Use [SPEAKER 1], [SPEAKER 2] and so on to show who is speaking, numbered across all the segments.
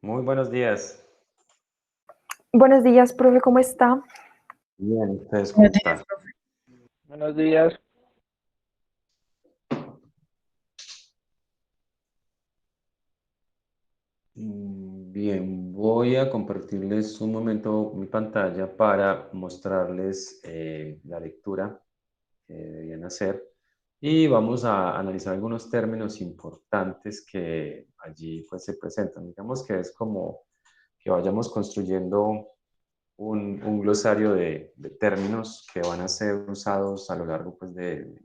[SPEAKER 1] Muy buenos días.
[SPEAKER 2] Buenos días, profe, ¿cómo está?
[SPEAKER 1] Bien, ¿ustedes cómo
[SPEAKER 3] Buenos días,
[SPEAKER 1] están?
[SPEAKER 3] profe. Buenos días.
[SPEAKER 1] Bien, voy a compartirles un momento mi pantalla para mostrarles la lectura que debían hacer y vamos a analizar algunos términos importantes que allí pues, se presentan. Digamos que es como que vayamos construyendo un glosario de términos que van a ser usados a lo largo pues, de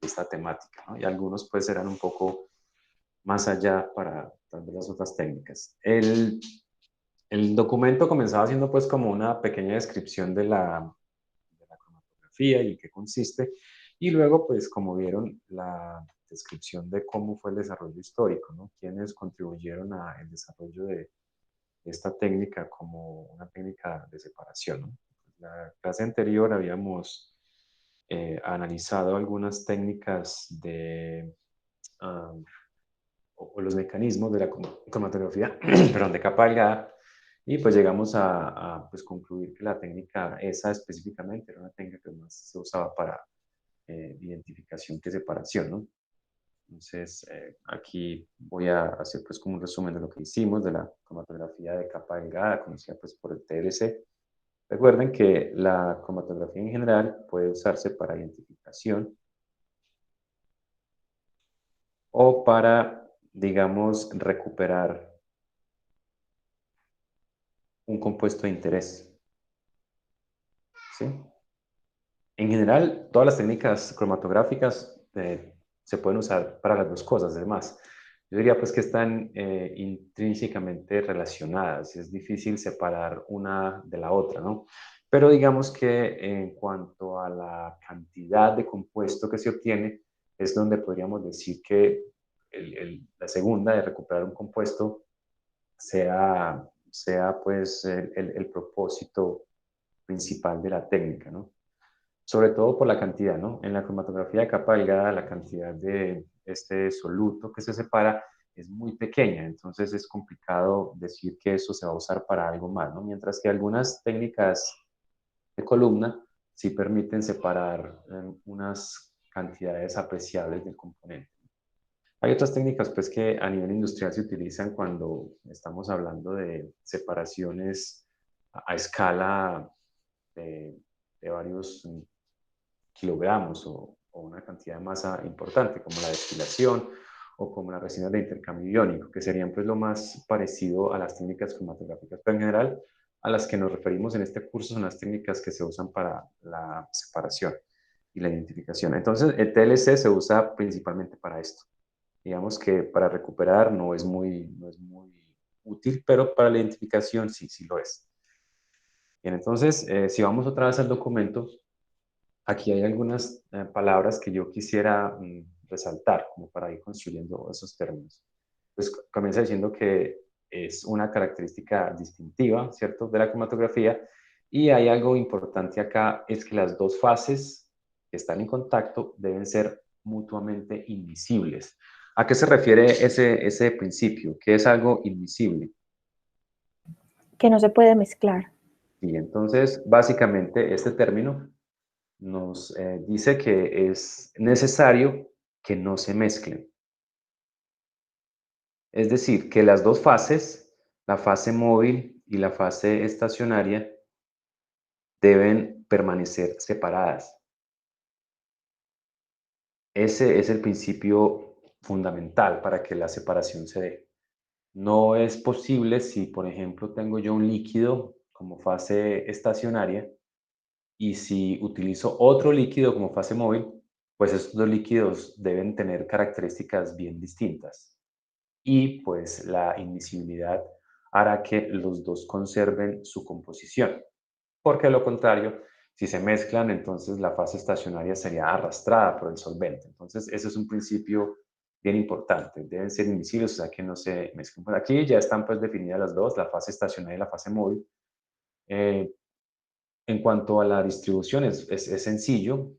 [SPEAKER 1] esta temática, ¿no? Y algunos pues serán un poco más allá para tal vez las otras técnicas. El documento comenzaba siendo pues como una pequeña descripción de la cromatografía y en qué consiste, y luego pues como vieron la descripción de cómo fue el desarrollo histórico, ¿no? Quienes contribuyeron al desarrollo de esta técnica como una técnica de separación, ¿no? La clase anterior habíamos analizado algunas técnicas um, o los mecanismos de la cromatografía perdón, de capa delgada, y pues llegamos pues concluir que la técnica esa específicamente era una técnica que más se usaba para identificación que separación, ¿no? Entonces, aquí voy a hacer pues como un resumen de lo que hicimos de la cromatografía de capa delgada, conocida pues por el TLC. Recuerden que la cromatografía en general puede usarse para identificación o para, digamos, recuperar un compuesto de interés, ¿sí? En general, todas las técnicas cromatográficas se pueden usar para las dos cosas, además. Yo diría pues que están intrínsecamente relacionadas, es difícil separar una de la otra, ¿no? Pero digamos que en cuanto a la cantidad de compuesto que se obtiene, es donde podríamos decir que la segunda, de recuperar un compuesto, sea pues el propósito principal de la técnica, ¿no? Sobre todo por la cantidad, ¿no? En la cromatografía de capa delgada, la cantidad de este soluto que se separa es muy pequeña, entonces es complicado decir que eso se va a usar para algo más, ¿no? Mientras que algunas técnicas de columna sí permiten separar unas cantidades apreciables del componente. Hay otras técnicas pues que a nivel industrial se utilizan cuando estamos hablando de separaciones a escala de, de varios kilogramos o una cantidad de masa importante, como la destilación o como las resinas de intercambio iónico, que serían pues lo más parecido a las técnicas cromatográficas, pero en general a las que nos referimos en este curso son las técnicas que se usan para la separación y la identificación. Entonces, el TLC se usa principalmente para esto. Digamos que para recuperar no es muy útil, pero para la identificación sí, sí lo es. Bien, entonces, si vamos otra vez al documento, aquí hay algunas palabras que yo quisiera resaltar, como para ir construyendo esos términos. Pues comienza diciendo que es una característica distintiva, ¿cierto?, de la cromatografía, y hay algo importante acá, es que las dos fases que están en contacto deben ser mutuamente invisibles. ¿A qué se refiere ese principio? ¿Qué es algo invisible?
[SPEAKER 2] Que no se puede mezclar.
[SPEAKER 1] Y entonces, básicamente, este término nos dice que es necesario que no se mezclen. Es decir, que las dos fases, la fase móvil y la fase estacionaria, deben permanecer separadas. Ese es el principio fundamental para que la separación se dé. No es posible si, por ejemplo, tengo yo un líquido como fase estacionaria y si utilizo otro líquido como fase móvil, pues estos dos líquidos deben tener características bien distintas. Y pues la invisibilidad hará que los dos conserven su composición. Porque de lo contrario, si se mezclan, entonces la fase estacionaria sería arrastrada por el solvente. Entonces, ese es un principio bien importante. Deben ser invisibles, o sea que no se mezclen. Por aquí ya están pues definidas las dos, la fase estacionaria y la fase móvil. Eh, en cuanto a la distribución, es sencillo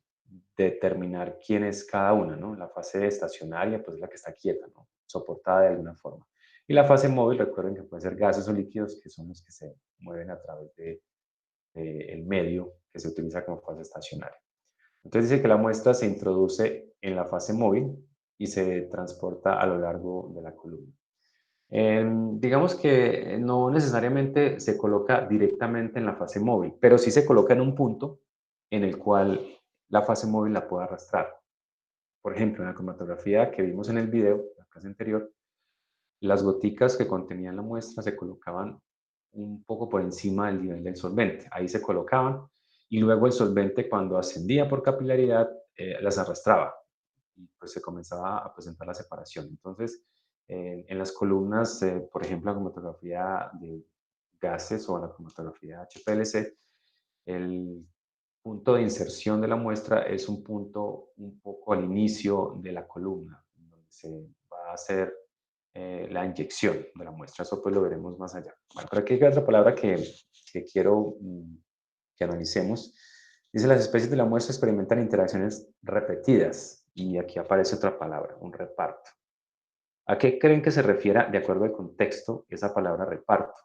[SPEAKER 1] determinar quién es cada una, ¿no? La fase estacionaria, pues es la que está quieta, ¿no? Soportada de alguna forma. Y la fase móvil, recuerden que pueden ser gases o líquidos, que son los que se mueven a través el medio que se utiliza como fase estacionaria. Entonces dice que la muestra se introduce en la fase móvil y se transporta a lo largo de la columna. Digamos que no necesariamente se coloca directamente en la fase móvil, pero sí se coloca en un punto en el cual la fase móvil la puede arrastrar. Por ejemplo, en la cromatografía que vimos en el video, la clase anterior, las goticas que contenían la muestra se colocaban un poco por encima del nivel del solvente. Ahí se colocaban y luego el solvente, cuando ascendía por capilaridad, las arrastraba y pues se comenzaba a presentar la separación. Entonces, en las columnas, por ejemplo, la cromatografía de gases o la cromatografía HPLC, el punto de inserción de la muestra es un punto un poco al inicio de la columna, donde se va a hacer la inyección de la muestra. Eso pues lo veremos más allá. Bueno, pero aquí hay otra palabra que quiero que analicemos. Dice, las especies de la muestra experimentan interacciones repetidas. Y aquí aparece otra palabra, un reparto. ¿A qué creen que se refiera, de acuerdo al contexto, esa palabra reparto?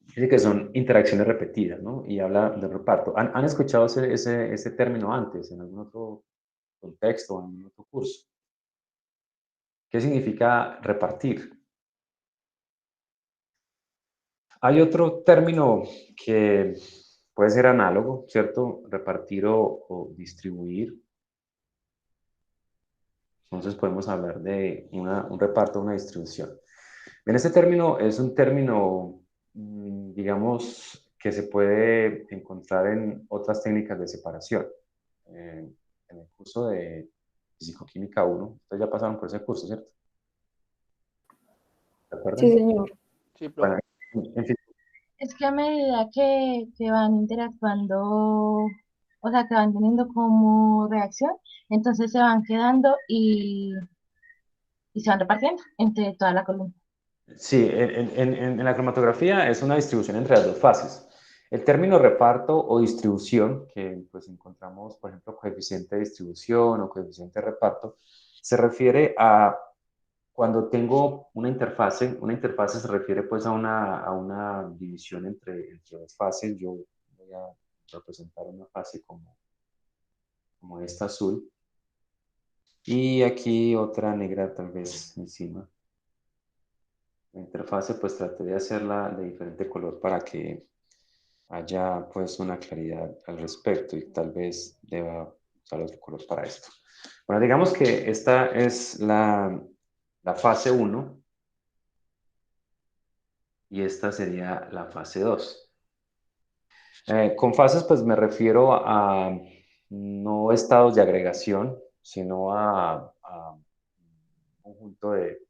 [SPEAKER 1] Dice que son interacciones repetidas, ¿no? Y habla de reparto. ¿Han escuchado ese término antes, en algún otro contexto, en algún otro curso? ¿Qué significa repartir? Hay otro término que puede ser análogo, ¿cierto? Repartir o distribuir. Entonces podemos hablar de un reparto, una distribución. En este término es un término, digamos, que se puede encontrar en otras técnicas de separación. En el curso de Físico-Química 1, ustedes ya pasaron por ese curso, ¿cierto? ¿Se
[SPEAKER 2] Sí,
[SPEAKER 1] acuerdan?
[SPEAKER 2] señor.
[SPEAKER 3] Sí,
[SPEAKER 1] Bueno,
[SPEAKER 3] profe.
[SPEAKER 1] en fin,
[SPEAKER 4] Es que a medida que van interactuando, o sea, que van teniendo como reacción, entonces se van quedando y se van repartiendo entre toda la columna.
[SPEAKER 1] sí, en la cromatografía es una distribución entre las dos fases. El término reparto o distribución, que pues encontramos, por ejemplo, coeficiente de distribución o coeficiente de reparto, se refiere a cuando tengo una interfase se refiere pues a una división entre dos fases. Yo voy a representar una fase como esta azul y aquí otra negra tal vez encima. La interfase pues traté de hacerla de diferente color para que haya pues una claridad al respecto y tal vez deba usar otro color para esto. Bueno, digamos que esta es la fase 1 y esta sería la fase 2. Con fases pues me refiero a no estados de agregación, sino a un conjunto de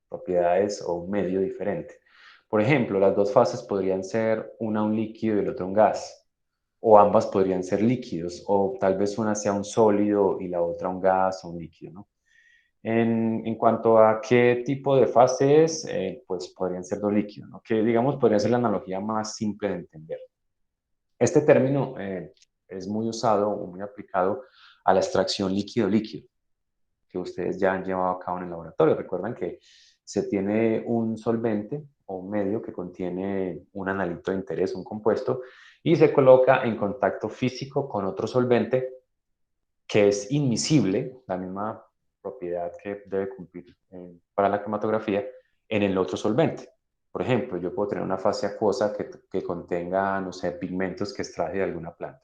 [SPEAKER 1] propiedades o un medio diferente. Por ejemplo, las dos fases podrían ser una un líquido y el otro un gas, o ambas podrían ser líquidos, o tal vez una sea un sólido y la otra un gas o un líquido, ¿no? En cuanto a qué tipo de fase es, pues podrían ser dos líquidos, ¿no? Que digamos podría ser la analogía más simple de entender. Este término es muy usado o muy aplicado a la extracción líquido-líquido, que ustedes ya han llevado a cabo en el laboratorio. Recuerdan que se tiene un solvente o un medio que contiene un analito de interés, un compuesto, y se coloca en contacto físico con otro solvente que es inmiscible, la misma propiedad que debe cumplir para la cromatografía, en el otro solvente. Por ejemplo, yo puedo tener una fase acuosa que contenga, no sé, pigmentos que extraje de alguna planta.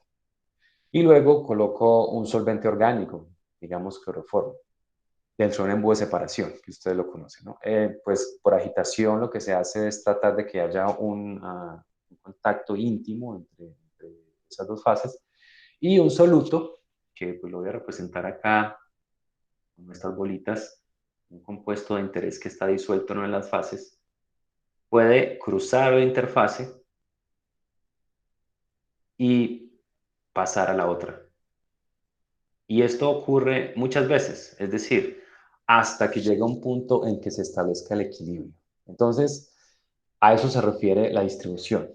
[SPEAKER 1] Y luego coloco un solvente orgánico, digamos cloroformo, dentro de un embudo de separación, que ustedes lo conocen, ¿no? Pues por agitación lo que se hace es tratar de que haya un contacto íntimo entre esas dos fases y un soluto, que pues lo voy a representar acá con estas bolitas, un compuesto de interés que está disuelto en una de las fases, puede cruzar la interfase y pasar a la otra. Y esto ocurre muchas veces, es decir, hasta que llega un punto en que se establezca el equilibrio. Entonces, a eso se refiere la distribución.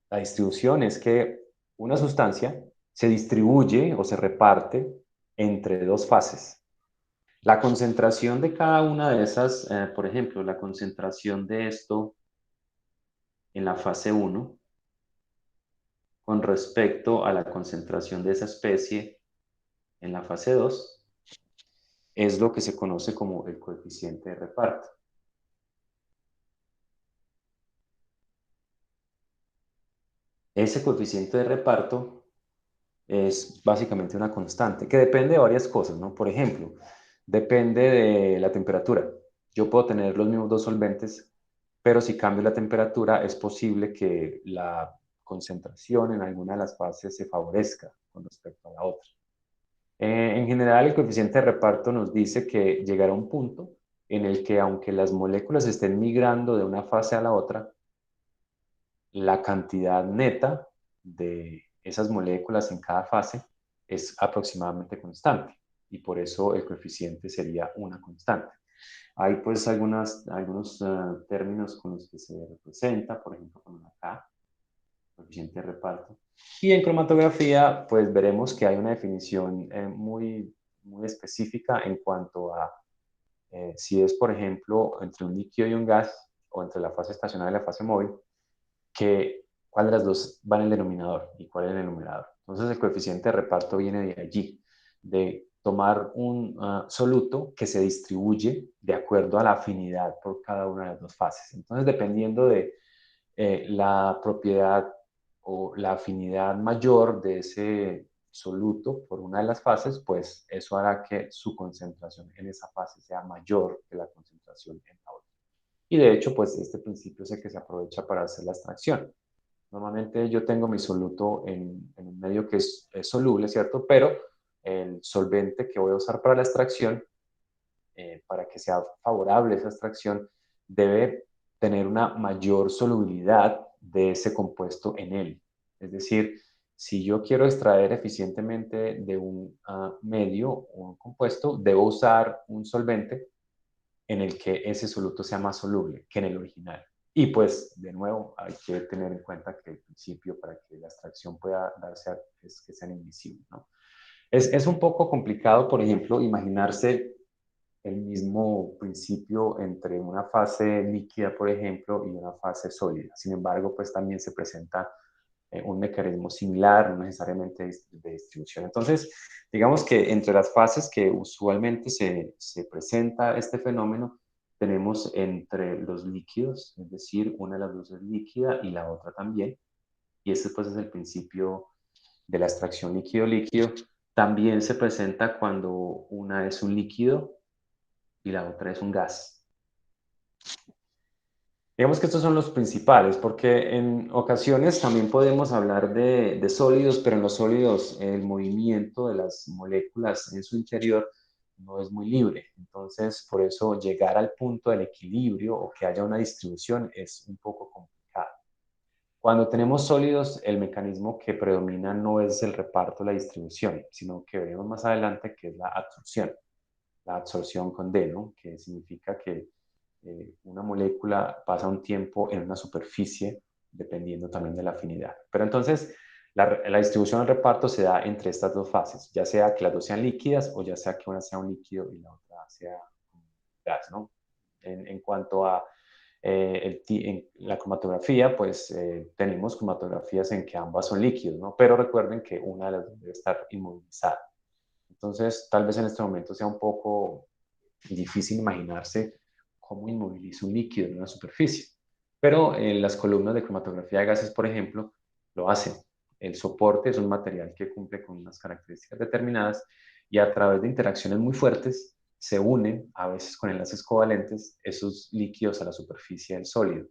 [SPEAKER 1] La distribución es que una sustancia se distribuye o se reparte entre dos fases. La concentración de cada una de esas, por ejemplo, la concentración de esto en la fase 1 con respecto a la concentración de esa especie en la fase 2 es lo que se conoce como el coeficiente de reparto. Ese coeficiente de reparto es básicamente una constante que depende de varias cosas, ¿no? Por ejemplo, depende de la temperatura. Yo puedo tener los mismos dos solventes, pero si cambio la temperatura es posible que la concentración en alguna de las fases se favorezca con respecto a la otra. En general, el coeficiente de reparto nos dice que llegará un punto en el que aunque las moléculas estén migrando de una fase a la otra, la cantidad neta de esas moléculas en cada fase es aproximadamente constante y por eso el coeficiente sería una constante. Hay pues algunos términos con los que se representa, por ejemplo, con la K, coeficiente de reparto. Y en cromatografía, pues veremos que hay una definición muy específica en cuanto a si es, por ejemplo, entre un líquido y un gas, o entre la fase estacionaria y la fase móvil, cuál de las dos va en el denominador y cuál en el numerador. Entonces, el coeficiente de reparto viene de allí, de tomar un soluto que se distribuye de acuerdo a la afinidad por cada una de las dos fases. Entonces, dependiendo de la propiedad o la afinidad mayor de ese soluto por una de las fases, pues eso hará que su concentración en esa fase sea mayor que la concentración en la otra. Y de hecho, pues este principio es el que se aprovecha para hacer la extracción. Normalmente yo tengo mi soluto en un medio que es soluble, ¿cierto? Pero el solvente que voy a usar para la extracción, para que sea favorable esa extracción, debe tener una mayor solubilidad de ese compuesto en él. Es decir, si yo quiero extraer eficientemente de un medio o un compuesto, debo usar un solvente en el que ese soluto sea más soluble que en el original. Y pues, de nuevo, hay que tener en cuenta que el principio para que la extracción pueda darse es que sean invisibles, ¿no? Es un poco complicado, por ejemplo, imaginarse el mismo principio entre una fase líquida, por ejemplo, y una fase sólida. Sin embargo, pues también se presenta un mecanismo similar, no necesariamente de distribución. Entonces, digamos que entre las fases que usualmente se presenta este fenómeno, tenemos entre los líquidos, es decir, una de las dos es líquida y la otra también, y este pues es el principio de la extracción líquido-líquido. También se presenta cuando una es un líquido y la otra es un gas. Digamos que estos son los principales, porque en ocasiones también podemos hablar de sólidos, pero en los sólidos el movimiento de las moléculas en su interior no es muy libre. Entonces, por eso llegar al punto del equilibrio o que haya una distribución es un poco complicado. Cuando tenemos sólidos, el mecanismo que predomina no es el reparto, la distribución, sino que veremos más adelante que es la absorción con D, ¿no? Que significa que una molécula pasa un tiempo en una superficie dependiendo también de la afinidad. Pero entonces, la distribución del reparto se da entre estas dos fases, ya sea que las dos sean líquidas o ya sea que una sea un líquido y la otra sea un gas, ¿no? En cuanto a en la cromatografía, pues tenemos cromatografías en que ambas son líquidos, ¿no? Pero recuerden que una de las dos debe estar inmovilizada. Entonces, tal vez en este momento sea un poco difícil imaginarse cómo inmoviliza un líquido en una superficie. Pero en las columnas de cromatografía de gases, por ejemplo, lo hacen. El soporte es un material que cumple con unas características determinadas y a través de interacciones muy fuertes se unen, a veces con enlaces covalentes, esos líquidos a la superficie del sólido.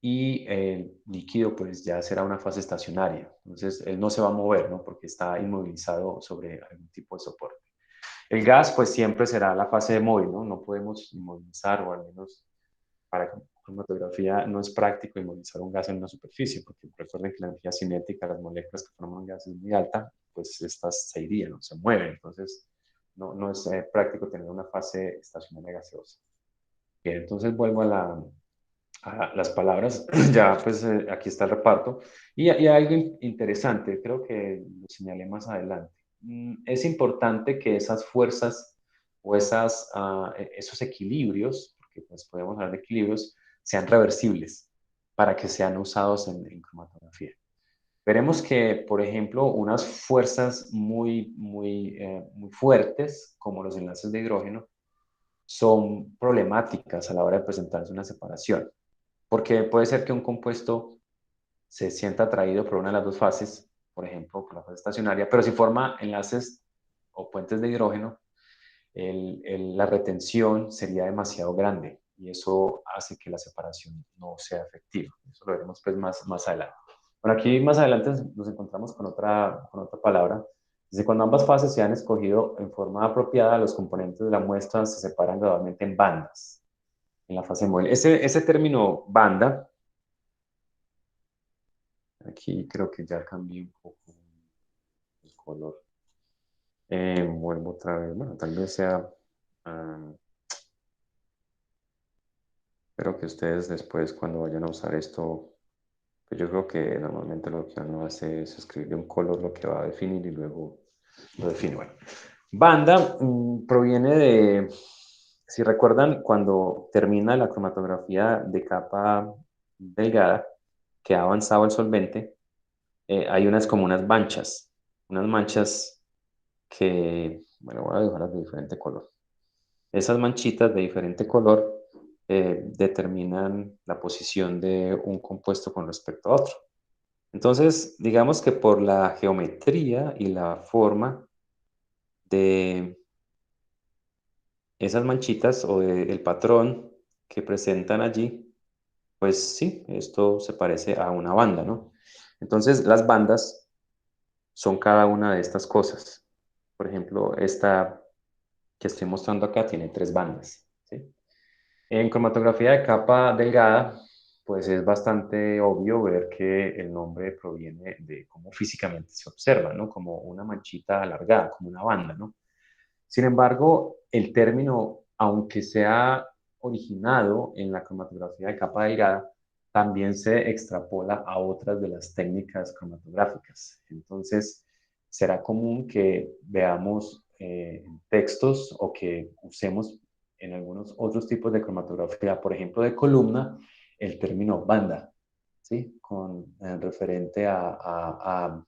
[SPEAKER 1] Y el líquido pues ya será una fase estacionaria. Entonces él no se va a mover, ¿no? Porque está inmovilizado sobre algún tipo de soporte. El gas, pues siempre será la fase de móvil, ¿no? No podemos inmovilizar, o al menos para cromatografía no es práctico inmovilizar un gas en una superficie, porque recuerden que la energía cinética de las moléculas que forman un gas es muy alta, pues estas se irían, ¿no? Se mueven, entonces no es práctico tener una fase estacionaria gaseosa. Bien, entonces vuelvo a las palabras, ya pues aquí está el reparto. Y hay algo interesante, creo que lo señalé más adelante. Es importante que esas fuerzas o esos equilibrios, porque pues podemos hablar de equilibrios, sean reversibles para que sean usados en cromatografía. Veremos que, por ejemplo, unas fuerzas muy fuertes, como los enlaces de hidrógeno, son problemáticas a la hora de presentarse una separación, porque puede ser que un compuesto se sienta atraído por una de las dos fases, por ejemplo, por la fase estacionaria, pero si forma enlaces o puentes de hidrógeno, la retención sería demasiado grande y eso hace que la separación no sea efectiva. Eso lo veremos pues más adelante. Bueno, aquí más adelante nos encontramos con otra palabra. Dice, cuando ambas fases se han escogido en forma apropiada, los componentes de la muestra se separan gradualmente en bandas en la fase móvil. Ese término banda, aquí creo que ya cambié un poco el color. Vuelvo otra vez, bueno, tal vez sea... espero que ustedes después, cuando vayan a usar esto, pues yo creo que normalmente lo que uno hace es escribirle un color lo que va a definir y luego lo define. Bueno, banda proviene de, si recuerdan, cuando termina la cromatografía de capa delgada, que ha avanzado el solvente, hay como unas manchas que, bueno, voy a dibujarlas de diferente color. Esas manchitas de diferente color determinan la posición de un compuesto con respecto a otro. Entonces, digamos que por la geometría y la forma de esas manchitas o del patrón que presentan allí, pues sí, esto se parece a una banda, ¿no? Entonces, las bandas son cada una de estas cosas. Por ejemplo, esta que estoy mostrando acá tiene 3 bandas, ¿sí? En cromatografía de capa delgada, pues es bastante obvio ver que el nombre proviene de cómo físicamente se observa, ¿no? Como una manchita alargada, como una banda, ¿no? Sin embargo, el término, aunque se ha originado en la cromatografía de capa delgada, también se extrapola a otras de las técnicas cromatográficas. Entonces, será común que veamos textos o que usemos en algunos otros tipos de cromatografía, por ejemplo, de columna, el término banda, ¿sí? Referente al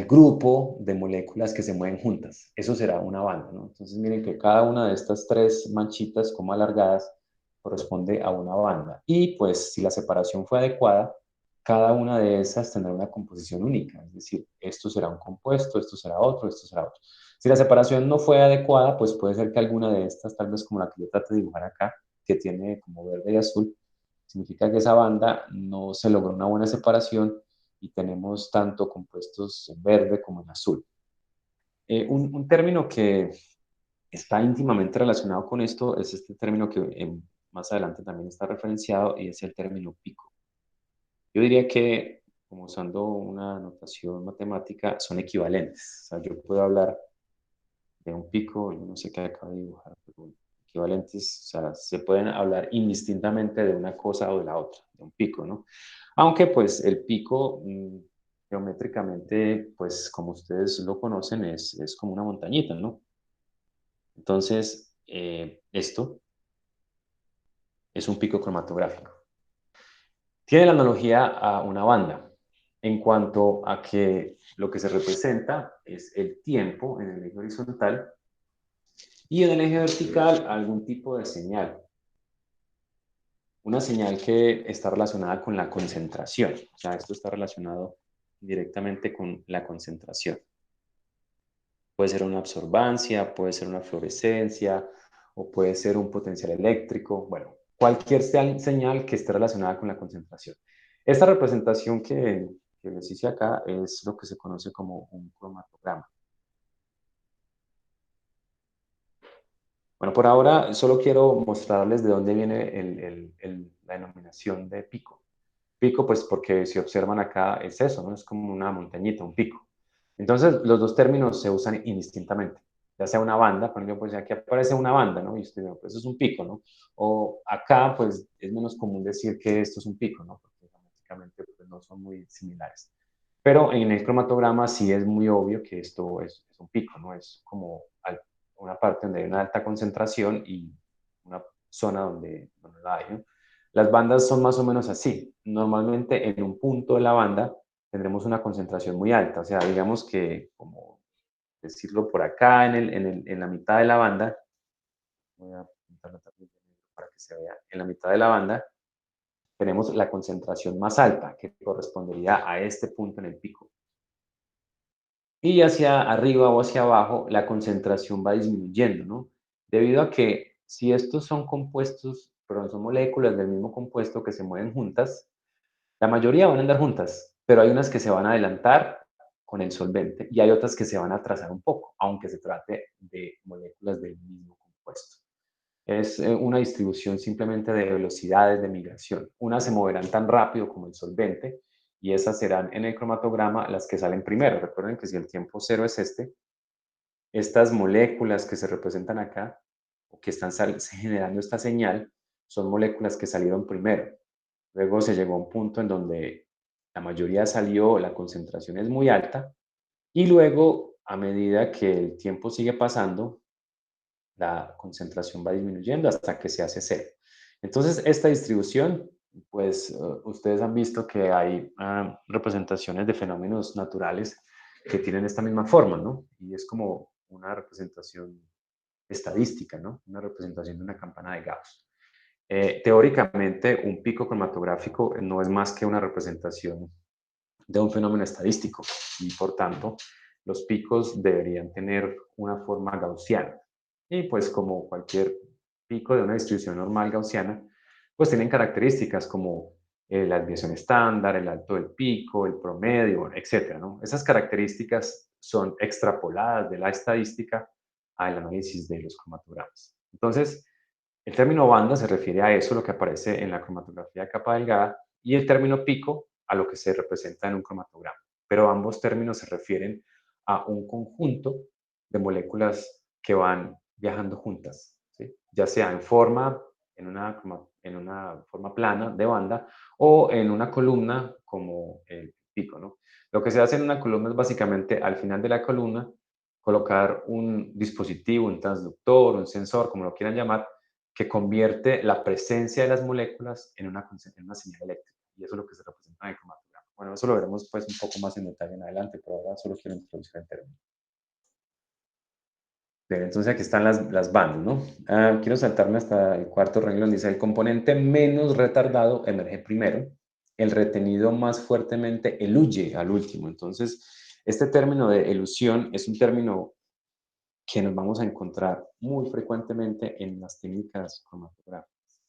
[SPEAKER 1] grupo de moléculas que se mueven juntas. Eso será una banda, ¿no? Entonces miren que cada una de estas 3 manchitas como alargadas corresponde a una banda. Y pues si la separación fue adecuada, cada una de esas tendrá una composición única. Es decir, esto será un compuesto, esto será otro, esto será otro. Si la separación no fue adecuada, pues puede ser que alguna de estas, tal vez como la que yo trato de dibujar acá, que tiene como verde y azul, significa que esa banda no se logró una buena separación y tenemos tanto compuestos en verde como en azul. Un término que está íntimamente relacionado con esto es este término que más adelante también está referenciado y es el término pico. Yo diría que, como usando una notación matemática, son equivalentes. O sea, yo puedo hablar de un pico, yo no sé qué acabo de dibujar, pero equivalentes, o sea, se pueden hablar indistintamente de una cosa o de la otra, de un pico, ¿no? Aunque pues el pico geométricamente, pues como ustedes lo conocen, es como una montañita, ¿no? Entonces, esto es un pico cromatográfico. Tiene la analogía a una banda en cuanto a que lo que se representa es el tiempo en el eje horizontal y en el eje vertical algún tipo de señal. Una señal que está relacionada con la concentración. O sea, esto está relacionado directamente con la concentración. Puede ser una absorbancia, puede ser una fluorescencia o puede ser un potencial eléctrico. Bueno, cualquier señal que esté relacionada con la concentración. Esta representación que les hice acá es lo que se conoce como un cromatograma. Bueno, por ahora solo quiero mostrarles de dónde viene la denominación de pico. Pico, pues porque si observan acá es eso, ¿no? Es como una montañita, un pico. Entonces, los dos términos se usan indistintamente. Ya sea una banda, por ejemplo, pues aquí aparece una banda, ¿no? Y usted dice, pues eso es un pico, ¿no? O acá, pues es menos común decir que esto es un pico, ¿no? Porque geométricamente pues, no son muy similares. Pero en el cromatograma sí es muy obvio que esto es un pico, ¿no? Es como una parte donde hay una alta concentración y una zona donde no la hay, ¿no? Las bandas son más o menos así. Normalmente en un punto de la banda tendremos una concentración muy alta, o sea, digamos que, como decirlo por acá, en la mitad de la banda, voy a pintarlo también para que se vea, en la mitad de la banda tenemos la concentración más alta, que correspondería a este punto en el pico. Y hacia arriba o hacia abajo, la concentración va disminuyendo, ¿no? Debido a que si estos son compuestos, perdón, son moléculas del mismo compuesto que se mueven juntas, la mayoría van a andar juntas, pero hay unas que se van a adelantar con el solvente y hay otras que se van a atrasar un poco, aunque se trate de moléculas del mismo compuesto. Es una distribución simplemente de velocidades de migración. Unas se moverán tan rápido como el solvente y esas serán en el cromatograma las que salen primero. Recuerden que si el tiempo cero es este, estas moléculas que se representan acá o que están generando esta señal son moléculas que salieron primero. Luego se llegó a un punto en donde la mayoría salió, la concentración es muy alta y luego a medida que el tiempo sigue pasando, la concentración va disminuyendo hasta que se hace cero. Entonces, esta distribución, pues ustedes han visto que hay representaciones de fenómenos naturales que tienen esta misma forma, ¿no? Y es como una representación estadística, ¿no? Una representación de una campana de Gauss. Teóricamente, un pico cromatográfico no es más que una representación de un fenómeno estadístico y, por tanto, los picos deberían tener una forma gaussiana. Y pues como cualquier pico de una distribución normal gaussiana, pues tienen características como la desviación estándar, el alto del pico, el promedio, etcétera, ¿no? Esas características son extrapoladas de la estadística al análisis de los cromatogramas. Entonces, el término banda se refiere a eso, lo que aparece en la cromatografía de capa delgada, y el término pico a lo que se representa en un cromatograma. Pero ambos términos se refieren a un conjunto de moléculas que van viajando juntas, ¿sí? Ya sea en una forma plana de banda o en una columna como el pico, ¿no? Lo que se hace en una columna es básicamente al final de la columna colocar un dispositivo, un transductor, un sensor, como lo quieran llamar, que convierte la presencia de las moléculas en una señal eléctrica. Y eso es lo que se representa en el cromatograma. Bueno, eso lo veremos pues un poco más en detalle en adelante, pero ahora solo quiero introducir el término. Bien, entonces aquí están las bandas, ¿no? Quiero saltarme hasta el cuarto renglón. Dice, el componente menos retardado emerge primero, el retenido más fuertemente eluye al último. Entonces, este término de elusión es un término que nos vamos a encontrar muy frecuentemente en las técnicas cromatográficas.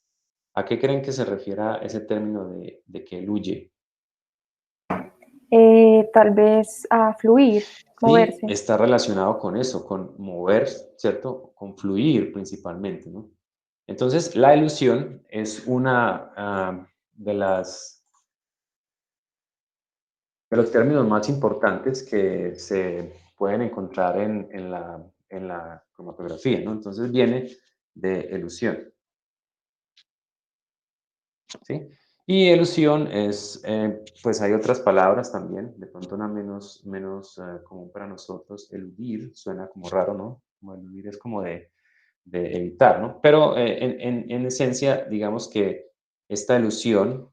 [SPEAKER 1] ¿A qué creen que se refiera ese término de que eluye?
[SPEAKER 2] Tal vez a fluir,
[SPEAKER 1] Sí,
[SPEAKER 2] moverse.
[SPEAKER 1] está relacionado con eso, con mover, ¿cierto? Con fluir principalmente, ¿no? Entonces, la elusión es una de los términos más importantes que se pueden encontrar en la cromatografía, ¿no? Entonces, viene de elusión, ¿sí? Y elusión es, pues hay otras palabras también, de pronto una menos común para nosotros. Eludir suena como raro, ¿no? Como eludir es como de evitar, ¿no? Pero en esencia, digamos que esta elusión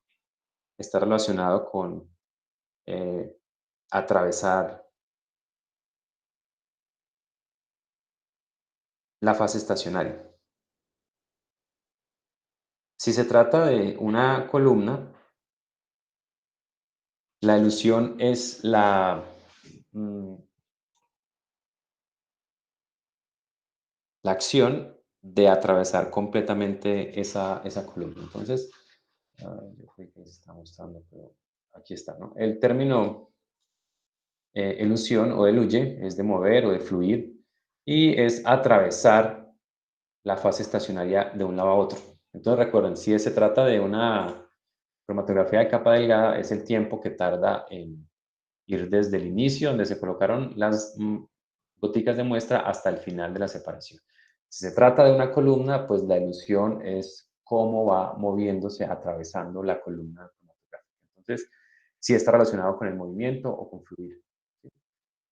[SPEAKER 1] está relacionado con eh, atravesar la fase estacionaria. Si se trata de una columna, la elusión es mm, la acción de atravesar completamente esa columna. Entonces, yo creo que se está mostrando, pero aquí está, ¿no? El término elusión o eluye es de mover o de fluir y es atravesar la fase estacionaria de un lado a otro. Entonces, recuerden, si se trata de una cromatografía de capa delgada, es el tiempo que tarda en ir desde el inicio, donde se colocaron las goticas de muestra, hasta el final de la separación. Si se trata de una columna, pues la ilusión es cómo va moviéndose, atravesando la columna cromatográfica. Entonces, sí está relacionado con el movimiento o con fluir. ¿Sí?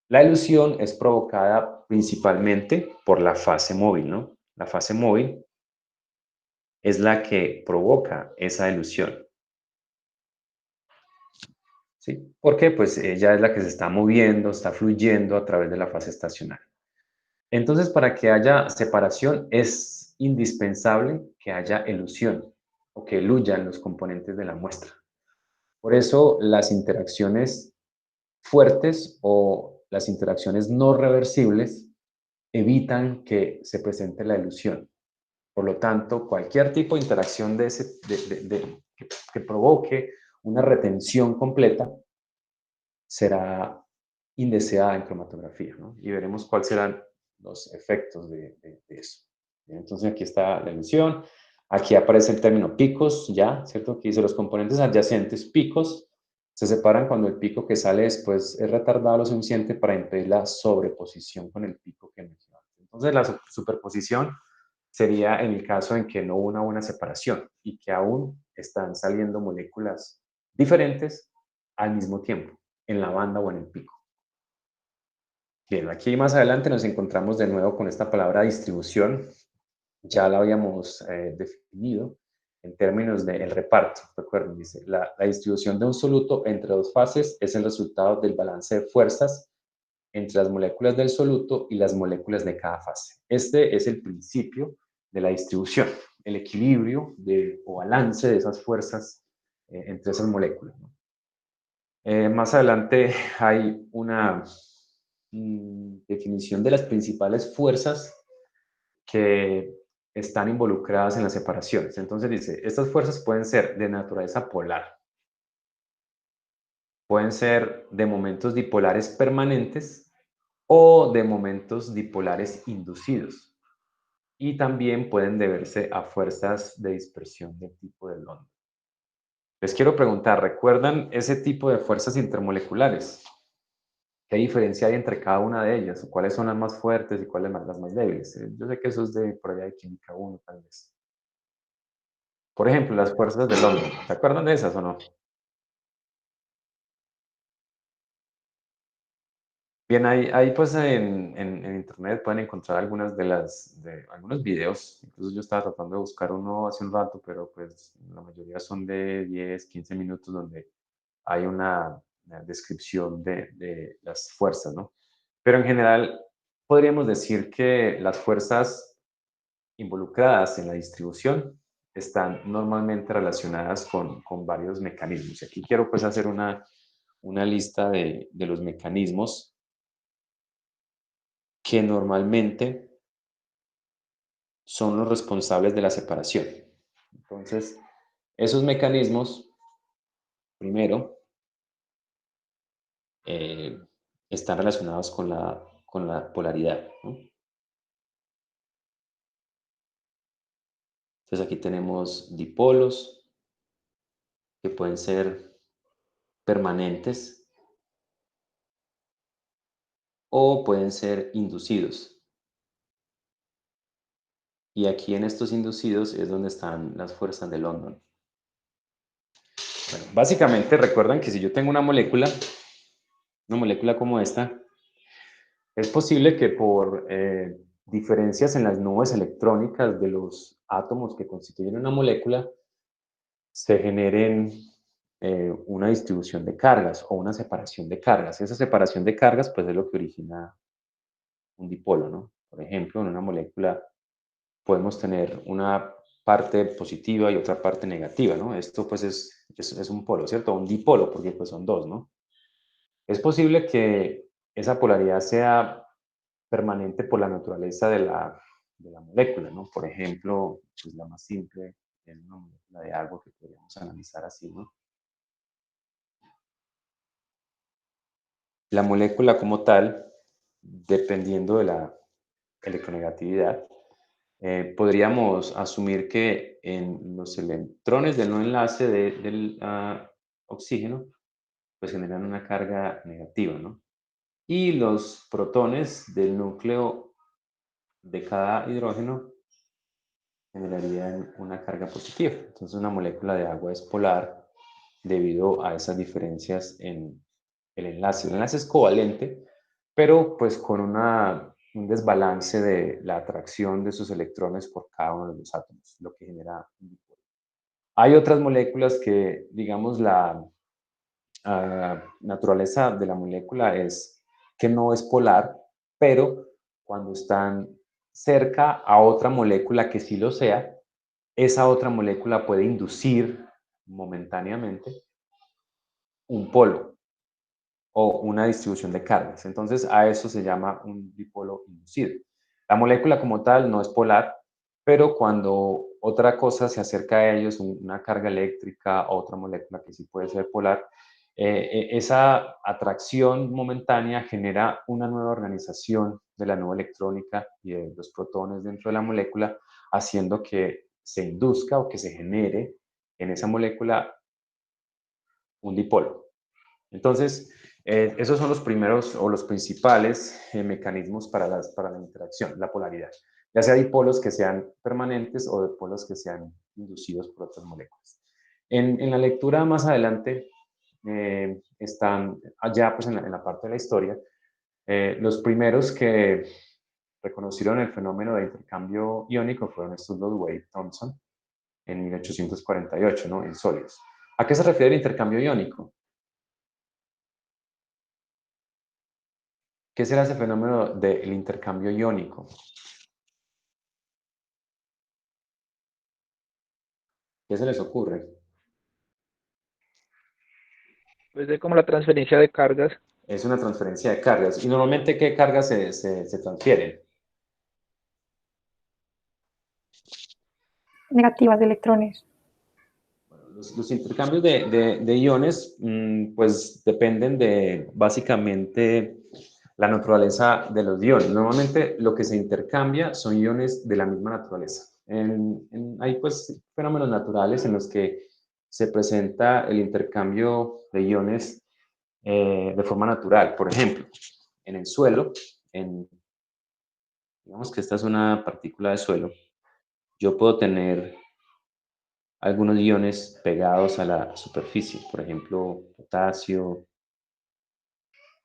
[SPEAKER 1] La elusión es provocada principalmente por la fase móvil, ¿no? La fase móvil es la que provoca esa elusión. ¿Sí? Porque pues ella es la que se está moviendo, está fluyendo a través de la fase estacionaria. Entonces, para que haya separación es indispensable que haya elusión o que eluyan los componentes de la muestra. Por eso las interacciones fuertes o las interacciones no reversibles evitan que se presente la elusión. Por lo tanto, cualquier tipo de interacción que provoque una retención completa será indeseada en cromatografía, ¿no? Y veremos cuáles serán los efectos de eso. Entonces aquí está la emisión, aquí aparece el término picos, ya, ¿cierto? Aquí dice los componentes adyacentes picos se separan cuando el pico que sale después es retardado lo suficiente para impedir la sobreposición con el pico que mencionamos. Entonces la superposición sería en el caso en que no hubo una buena separación y que aún están saliendo moléculas diferentes al mismo tiempo, en la banda o en el pico. Bien, aquí más adelante nos encontramos de nuevo con esta palabra distribución. Ya la habíamos definido en términos del reparto. Recuerden, dice, la distribución de un soluto entre dos fases es el resultado del balance de fuerzas entre las moléculas del soluto y las moléculas de cada fase. Este es el principio de la distribución, el equilibrio o balance de esas fuerzas entre esas moléculas, ¿no? Más adelante hay una definición de las principales fuerzas que están involucradas en las separaciones. Entonces dice, estas fuerzas pueden ser de naturaleza polar, pueden ser de momentos dipolares permanentes o de momentos dipolares inducidos. Y también pueden deberse a fuerzas de dispersión del tipo de London. Les quiero preguntar, ¿recuerdan ese tipo de fuerzas intermoleculares? ¿Qué diferencia hay entre cada una de ellas? ¿Cuáles son las más fuertes y cuáles las más débiles? Yo sé que eso es de por allá de química 1, tal vez. Por ejemplo, las fuerzas de London. ¿Se acuerdan de esas o no? Bien, ahí pues en internet pueden encontrar algunos videos. Incluso yo estaba tratando de buscar uno hace un rato, pero pues la mayoría son de 10, 15 minutos donde hay una descripción de las fuerzas, ¿no? Pero en general podríamos decir que las fuerzas involucradas en la distribución están normalmente relacionadas con varios mecanismos. Y aquí quiero pues hacer una lista de los mecanismos que normalmente son los responsables de la separación. Entonces, esos mecanismos, primero, eh, están relacionados con la polaridad, ¿no? Entonces aquí tenemos dipolos que pueden ser permanentes o pueden ser inducidos. Y aquí en estos inducidos es donde están las fuerzas de London. Bueno, básicamente recuerdan que si yo tengo una molécula como esta, es posible que por diferencias en las nubes electrónicas de los átomos que constituyen una molécula, se generen una distribución de cargas o una separación de cargas. Esa separación de cargas, pues, es lo que origina un dipolo, ¿no? Por ejemplo, en una molécula podemos tener una parte positiva y otra parte negativa, ¿no? Esto, pues, es un polo, ¿cierto? Un dipolo, porque, pues, son dos, ¿no? Es posible que esa polaridad sea permanente por la naturaleza de la molécula, ¿no? Por ejemplo, pues la más simple es una molécula de agua que podríamos analizar así, ¿no? La molécula como tal, dependiendo de la electronegatividad, podríamos asumir que en los electrones del no enlace del oxígeno, pues generan una carga negativa, ¿no? Y los protones del núcleo de cada hidrógeno generarían una carga positiva. Entonces una molécula de agua es polar debido a esas diferencias en el enlace. El enlace es covalente, pero pues con un desbalance de la atracción de sus electrones por cada uno de los átomos, lo que genera un dipolo. Hay otras moléculas que, digamos, la naturaleza de la molécula es que no es polar, pero cuando están cerca a otra molécula que sí lo sea, esa otra molécula puede inducir momentáneamente un polo o una distribución de cargas. Entonces, a eso se llama un dipolo inducido. La molécula como tal no es polar, pero cuando otra cosa se acerca a ellos, una carga eléctrica o otra molécula que sí puede ser polar, esa atracción momentánea genera una nueva organización de la nube electrónica y de los protones dentro de la molécula, haciendo que se induzca o que se genere en esa molécula un dipolo. Entonces, esos son los primeros o los principales mecanismos para la interacción, la polaridad, ya sea dipolos que sean permanentes o dipolos que sean inducidos por otras moléculas. En la lectura más adelante están allá pues en la parte de la historia, los primeros que reconocieron el fenómeno de intercambio iónico fueron estos dos Wade-Thomson en 1848, ¿no? En sólidos. ¿A qué se refiere el intercambio iónico? ¿Qué será ese fenómeno del intercambio iónico? ¿Qué se les ocurre?
[SPEAKER 3] Pues de como la transferencia de cargas.
[SPEAKER 1] Es una transferencia de cargas. ¿Y normalmente qué cargas se transfieren?
[SPEAKER 2] Negativas de electrones.
[SPEAKER 1] Los intercambios de iones, pues dependen de básicamente la naturaleza de los iones. Normalmente lo que se intercambia son iones de la misma naturaleza. Hay pues fenómenos naturales en los que se presenta el intercambio de iones de forma natural. Por ejemplo, en el suelo, digamos que esta es una partícula de suelo, yo puedo tener algunos iones pegados a la superficie, por ejemplo, potasio,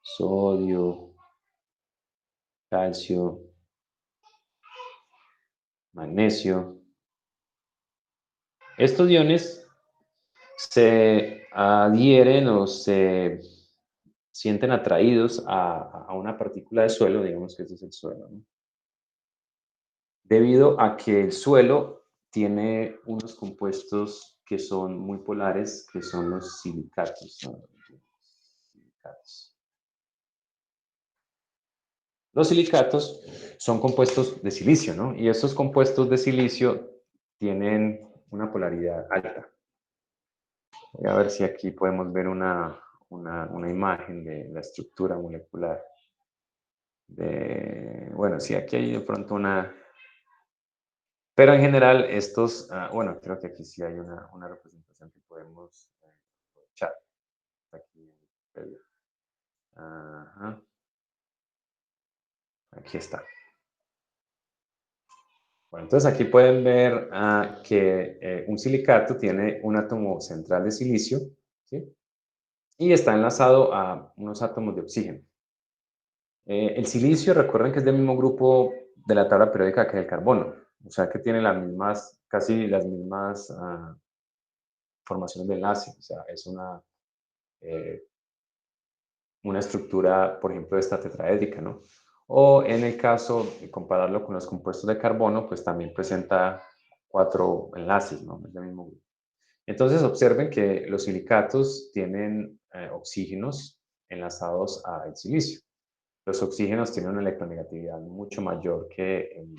[SPEAKER 1] sodio, calcio, magnesio. Estos iones se adhieren o se sienten atraídos a una partícula de suelo, digamos que este es el suelo, ¿no? Debido a que el suelo tiene unos compuestos que son muy polares, que son los silicatos, ¿no? Los silicatos son compuestos de silicio, ¿no? Y estos compuestos de silicio tienen una polaridad alta. Voy a ver si aquí podemos ver una imagen de la estructura molecular. Bueno, sí, aquí hay de pronto una. Pero en general estos, bueno, creo que aquí sí hay una representación que podemos aprovechar. Aquí, ajá, aquí está. Bueno, entonces aquí pueden ver que un silicato tiene un átomo central de silicio, ¿sí? Y está enlazado a unos átomos de oxígeno. El silicio, recuerden que es del mismo grupo de la tabla periódica que el carbono, o sea que tiene las mismas, casi las mismas formaciones de enlace, o sea, es una estructura, por ejemplo, de esta tetraédrica, ¿no? O en el caso de compararlo con los compuestos de carbono, pues también presenta 4 enlaces, ¿no? Es del mismo grupo. Entonces observen que los silicatos tienen oxígenos enlazados al silicio. Los oxígenos tienen una electronegatividad mucho mayor que el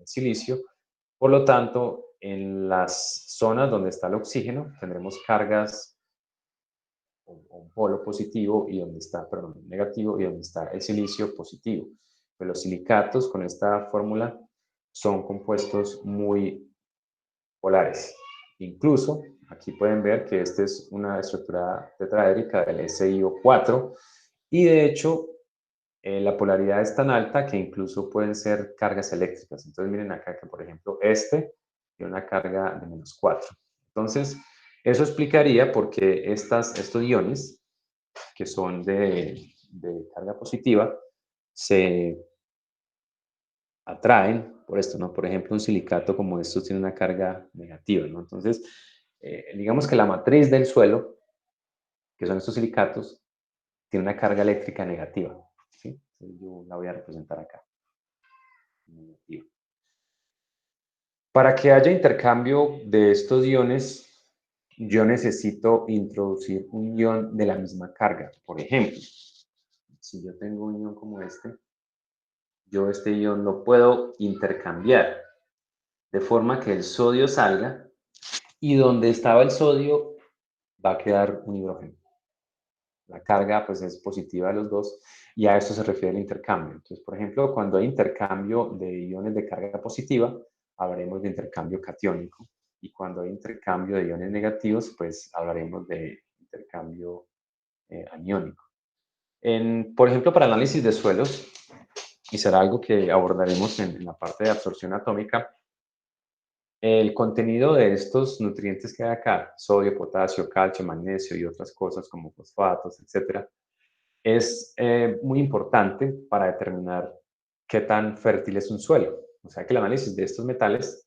[SPEAKER 1] silicio. Por lo tanto, en las zonas donde está el oxígeno tendremos cargas un polo positivo y donde está, perdón, negativo y donde está el silicio positivo. Pero los silicatos con esta fórmula son compuestos muy polares. Incluso aquí pueden ver que esta es una estructura tetraédrica del SiO4 y de hecho la polaridad es tan alta que incluso pueden ser cargas eléctricas. Entonces miren acá que por ejemplo este tiene una carga de -4. Entonces eso explicaría por qué estos iones que son de carga positiva se atraen por esto, ¿no? Por ejemplo, un silicato como estos tiene una carga negativa, ¿no? Entonces, digamos que la matriz del suelo, que son estos silicatos, tiene una carga eléctrica negativa, ¿sí? Entonces, yo la voy a representar acá. Negativa. Para que haya intercambio de estos iones, yo necesito introducir un ion de la misma carga. Por ejemplo, si yo tengo un ion como yo este ion lo puedo intercambiar de forma que el sodio salga y donde estaba el sodio va a quedar un hidrógeno. La carga pues es positiva de los dos y a esto se refiere el intercambio. Entonces, por ejemplo, cuando hay intercambio de iones de carga positiva, hablaremos de intercambio catiónico y cuando hay intercambio de iones negativos, pues hablaremos de intercambio aniónico. Por ejemplo, para análisis de suelos, y será algo que abordaremos en la parte de absorción atómica, el contenido de estos nutrientes que hay acá, sodio, potasio, calcio, magnesio y otras cosas como fosfatos, etcétera, es muy importante para determinar qué tan fértil es un suelo. O sea que el análisis de estos metales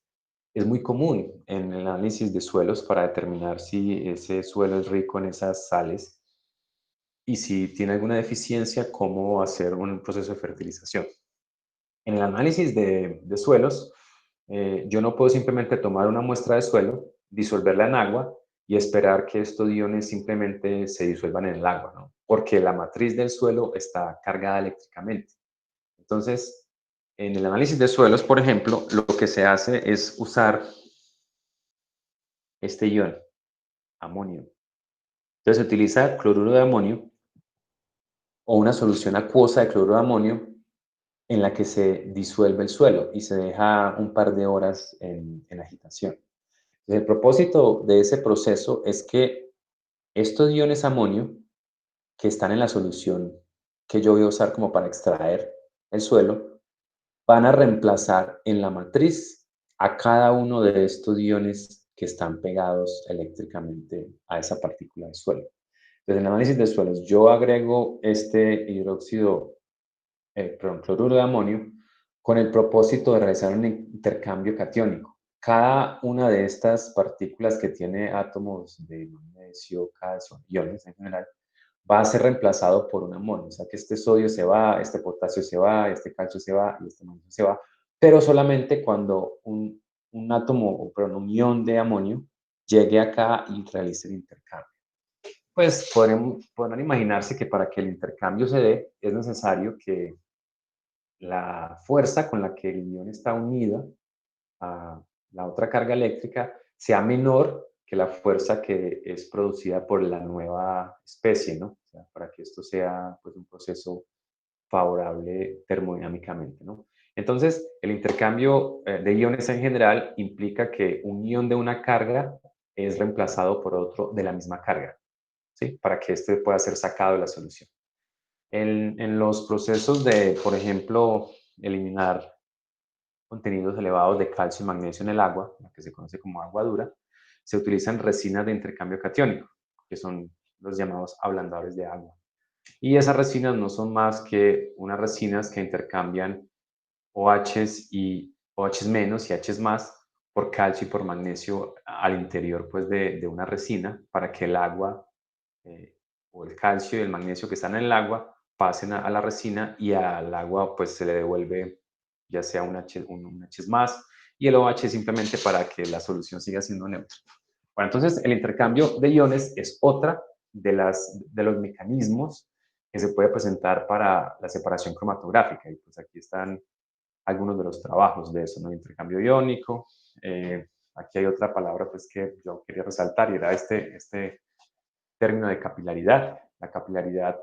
[SPEAKER 1] es muy común en el análisis de suelos para determinar si ese suelo es rico en esas sales y si tiene alguna deficiencia, cómo hacer un proceso de fertilización. En el análisis de suelos, yo no puedo simplemente tomar una muestra de suelo, disolverla en agua y esperar que estos iones simplemente se disuelvan en el agua, ¿no? Porque la matriz del suelo está cargada eléctricamente. Entonces, en el análisis de suelos, por ejemplo, lo que se hace es usar este ion, amonio. Entonces, se utiliza cloruro de amonio o una solución acuosa de cloruro de amonio en la que se disuelve el suelo y se deja un par de horas en agitación. Entonces, el propósito de ese proceso es que estos iones amonio que están en la solución que yo voy a usar como para extraer el suelo, van a reemplazar en la matriz a cada uno de estos iones que están pegados eléctricamente a esa partícula de suelo. Entonces, en el análisis de suelos, yo agrego este cloruro de amonio con el propósito de realizar un intercambio catiónico. Cada una de estas partículas que tiene átomos de magnesio, calcio, iones en general, va a ser reemplazado por un amonio. O sea que este sodio se va, este potasio se va, este calcio se va y este magnesio se va, pero solamente cuando un átomo, perdón, un ion de amonio llegue acá y realice el intercambio. Pues podrán imaginarse que para que el intercambio se dé es necesario que la fuerza con la que el ion está unida a la otra carga eléctrica sea menor que la fuerza que es producida por la nueva especie, ¿no? O sea, para que esto sea pues, un proceso favorable termodinámicamente, ¿no? Entonces, el intercambio de iones en general implica que un ion de una carga es reemplazado por otro de la misma carga, ¿sí? Para que este pueda ser sacado de la solución. En los procesos de, por ejemplo, eliminar contenidos elevados de calcio y magnesio en el agua, lo que se conoce como agua dura, se utilizan resinas de intercambio catiónico, que son los llamados ablandadores de agua. Y esas resinas no son más que unas resinas que intercambian OHs y OHs menos y Hs más por calcio y por magnesio al interior pues, de una resina para que el agua o el calcio y el magnesio que están en el agua pasen a la resina y al agua pues se le devuelve ya sea un H más y el OH simplemente para que la solución siga siendo neutra. Bueno, entonces el intercambio de iones es otra de los mecanismos que se puede presentar para la separación cromatográfica y pues aquí están algunos de los trabajos de eso, ¿no? Intercambio iónico. Aquí hay otra palabra pues que yo quería resaltar y era este término de capilaridad. La capilaridad,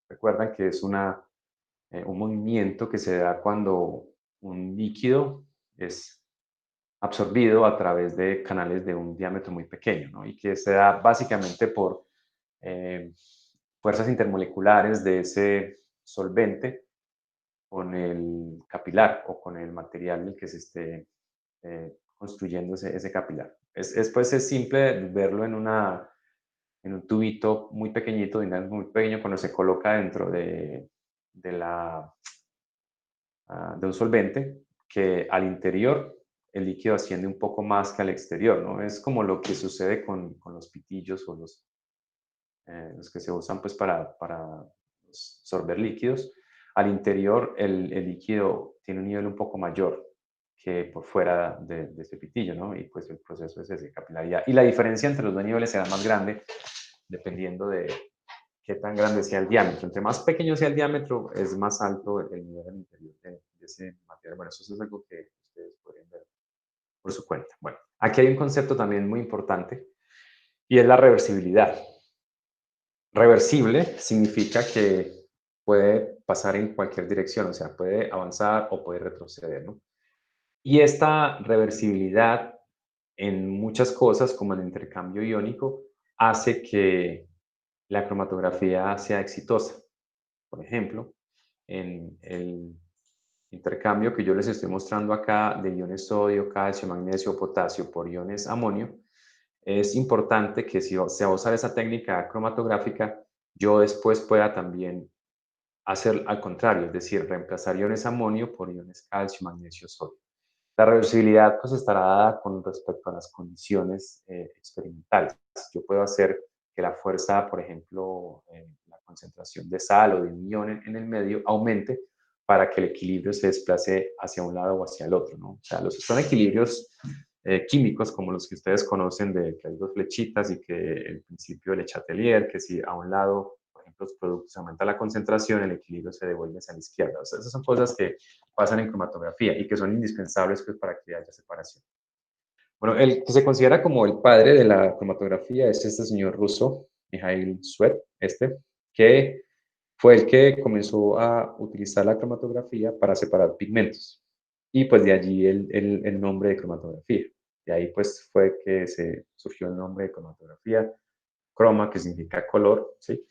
[SPEAKER 1] recuerdan que es un movimiento que se da cuando un líquido es absorbido a través de canales de un diámetro muy pequeño, ¿no? Y que se da básicamente por eh, fuerzas intermoleculares de ese solvente con el capilar o con el material en el que se esté construyendo ese capilar. Pues es simple verlo en un tubito muy pequeñito, muy pequeño, cuando se coloca dentro de la de un solvente, que al interior el líquido asciende un poco más que al exterior, ¿no? Es como lo que sucede con los pitillos o los que se usan pues para sorber líquidos. Al interior el líquido tiene un nivel un poco mayor que por fuera de ese pitillo, ¿no? Y pues el proceso es ese, capilaridad. Y la diferencia entre los dos niveles será más grande dependiendo de qué tan grande sea el diámetro. Entre más pequeño sea el diámetro, es más alto el nivel al interior de ese material. Bueno, eso es algo que ustedes podrían ver por su cuenta. Bueno, aquí hay un concepto también muy importante y es la reversibilidad. Reversible significa que puede pasar en cualquier dirección, o sea, puede avanzar o puede retroceder, ¿no? Y esta reversibilidad en muchas cosas, como el intercambio iónico, hace que la cromatografía sea exitosa. Por ejemplo, en el intercambio que yo les estoy mostrando acá de iones sodio, calcio, magnesio, potasio por iones amonio, es importante que si se va a usar esa técnica cromatográfica, yo después pueda también hacer al contrario, es decir, reemplazar iones amonio por iones calcio, magnesio, sodio. La reversibilidad pues estará dada con respecto a las condiciones experimentales. Yo puedo hacer que la fuerza, por ejemplo, la concentración de sal o de un ion en el medio aumente para que el equilibrio se desplace hacia un lado o hacia el otro, ¿no? O sea, son equilibrios químicos como los que ustedes conocen de que hay dos flechitas y que el principio del Le Chatelier, que si a un lado, por ejemplo, los productos aumenta la concentración, el equilibrio se devuelve hacia la izquierda. O sea, esas son cosas que pasan en cromatografía y que son indispensables pues, para que haya separación. Bueno, el que se considera como el padre de la cromatografía es este señor ruso, Mikhail Svet, que fue el que comenzó a utilizar la cromatografía para separar pigmentos. Y pues de allí el nombre de cromatografía. De ahí pues fue que se surgió el nombre de cromatografía. Croma, que significa color, ¿sí?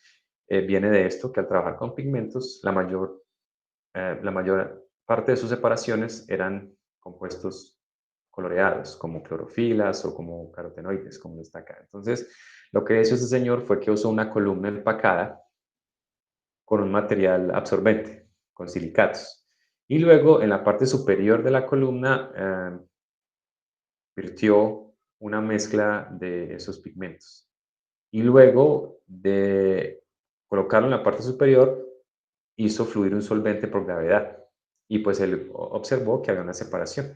[SPEAKER 1] Viene de esto, que al trabajar con pigmentos, la mayor parte de sus separaciones eran compuestos coloreados, como clorofilas o como carotenoides, como está acá. Entonces, lo que hizo ese señor fue que usó una columna empacada con un material absorbente, con silicatos. Y luego, en la parte superior de la columna, virtió una mezcla de esos pigmentos. Y luego de colocarlo en la parte superior, hizo fluir un solvente por gravedad y pues él observó que había una separación.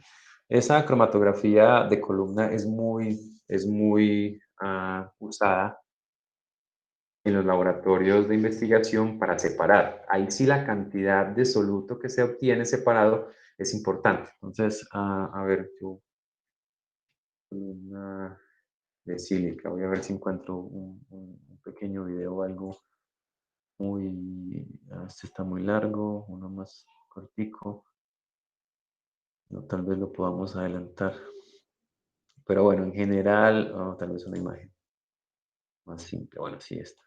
[SPEAKER 1] Esa cromatografía de columna es muy usada en los laboratorios de investigación para separar. Ahí sí la cantidad de soluto que se obtiene separado es importante. Entonces, a ver, yo columna de sílica, voy a ver si encuentro un pequeño video o algo este está muy largo, uno más cortico. No, tal vez lo podamos adelantar. Pero bueno, en general, tal vez una imagen más simple. Bueno, sí, está.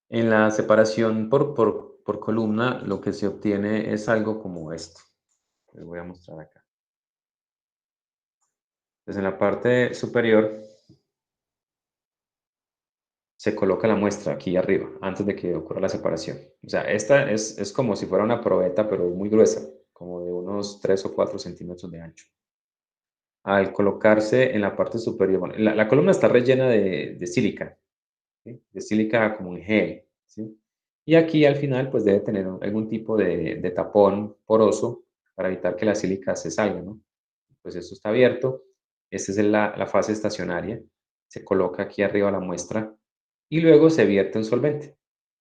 [SPEAKER 1] En la separación por columna, lo que se obtiene es algo como esto. Les voy a mostrar acá. Entonces, en la parte superior se coloca la muestra aquí arriba, antes de que ocurra la separación. O sea, esta es como si fuera una probeta, pero muy gruesa, como de unos 3 o 4 centímetros de ancho. Al colocarse en la parte superior, bueno, la columna está rellena de sílica, ¿sí? De sílica como en gel, ¿sí? Y aquí al final pues debe tener algún tipo de tapón poroso para evitar que la sílica se salga, ¿no? Pues esto está abierto, esta es la fase estacionaria, se coloca aquí arriba la muestra y luego se vierte un solvente.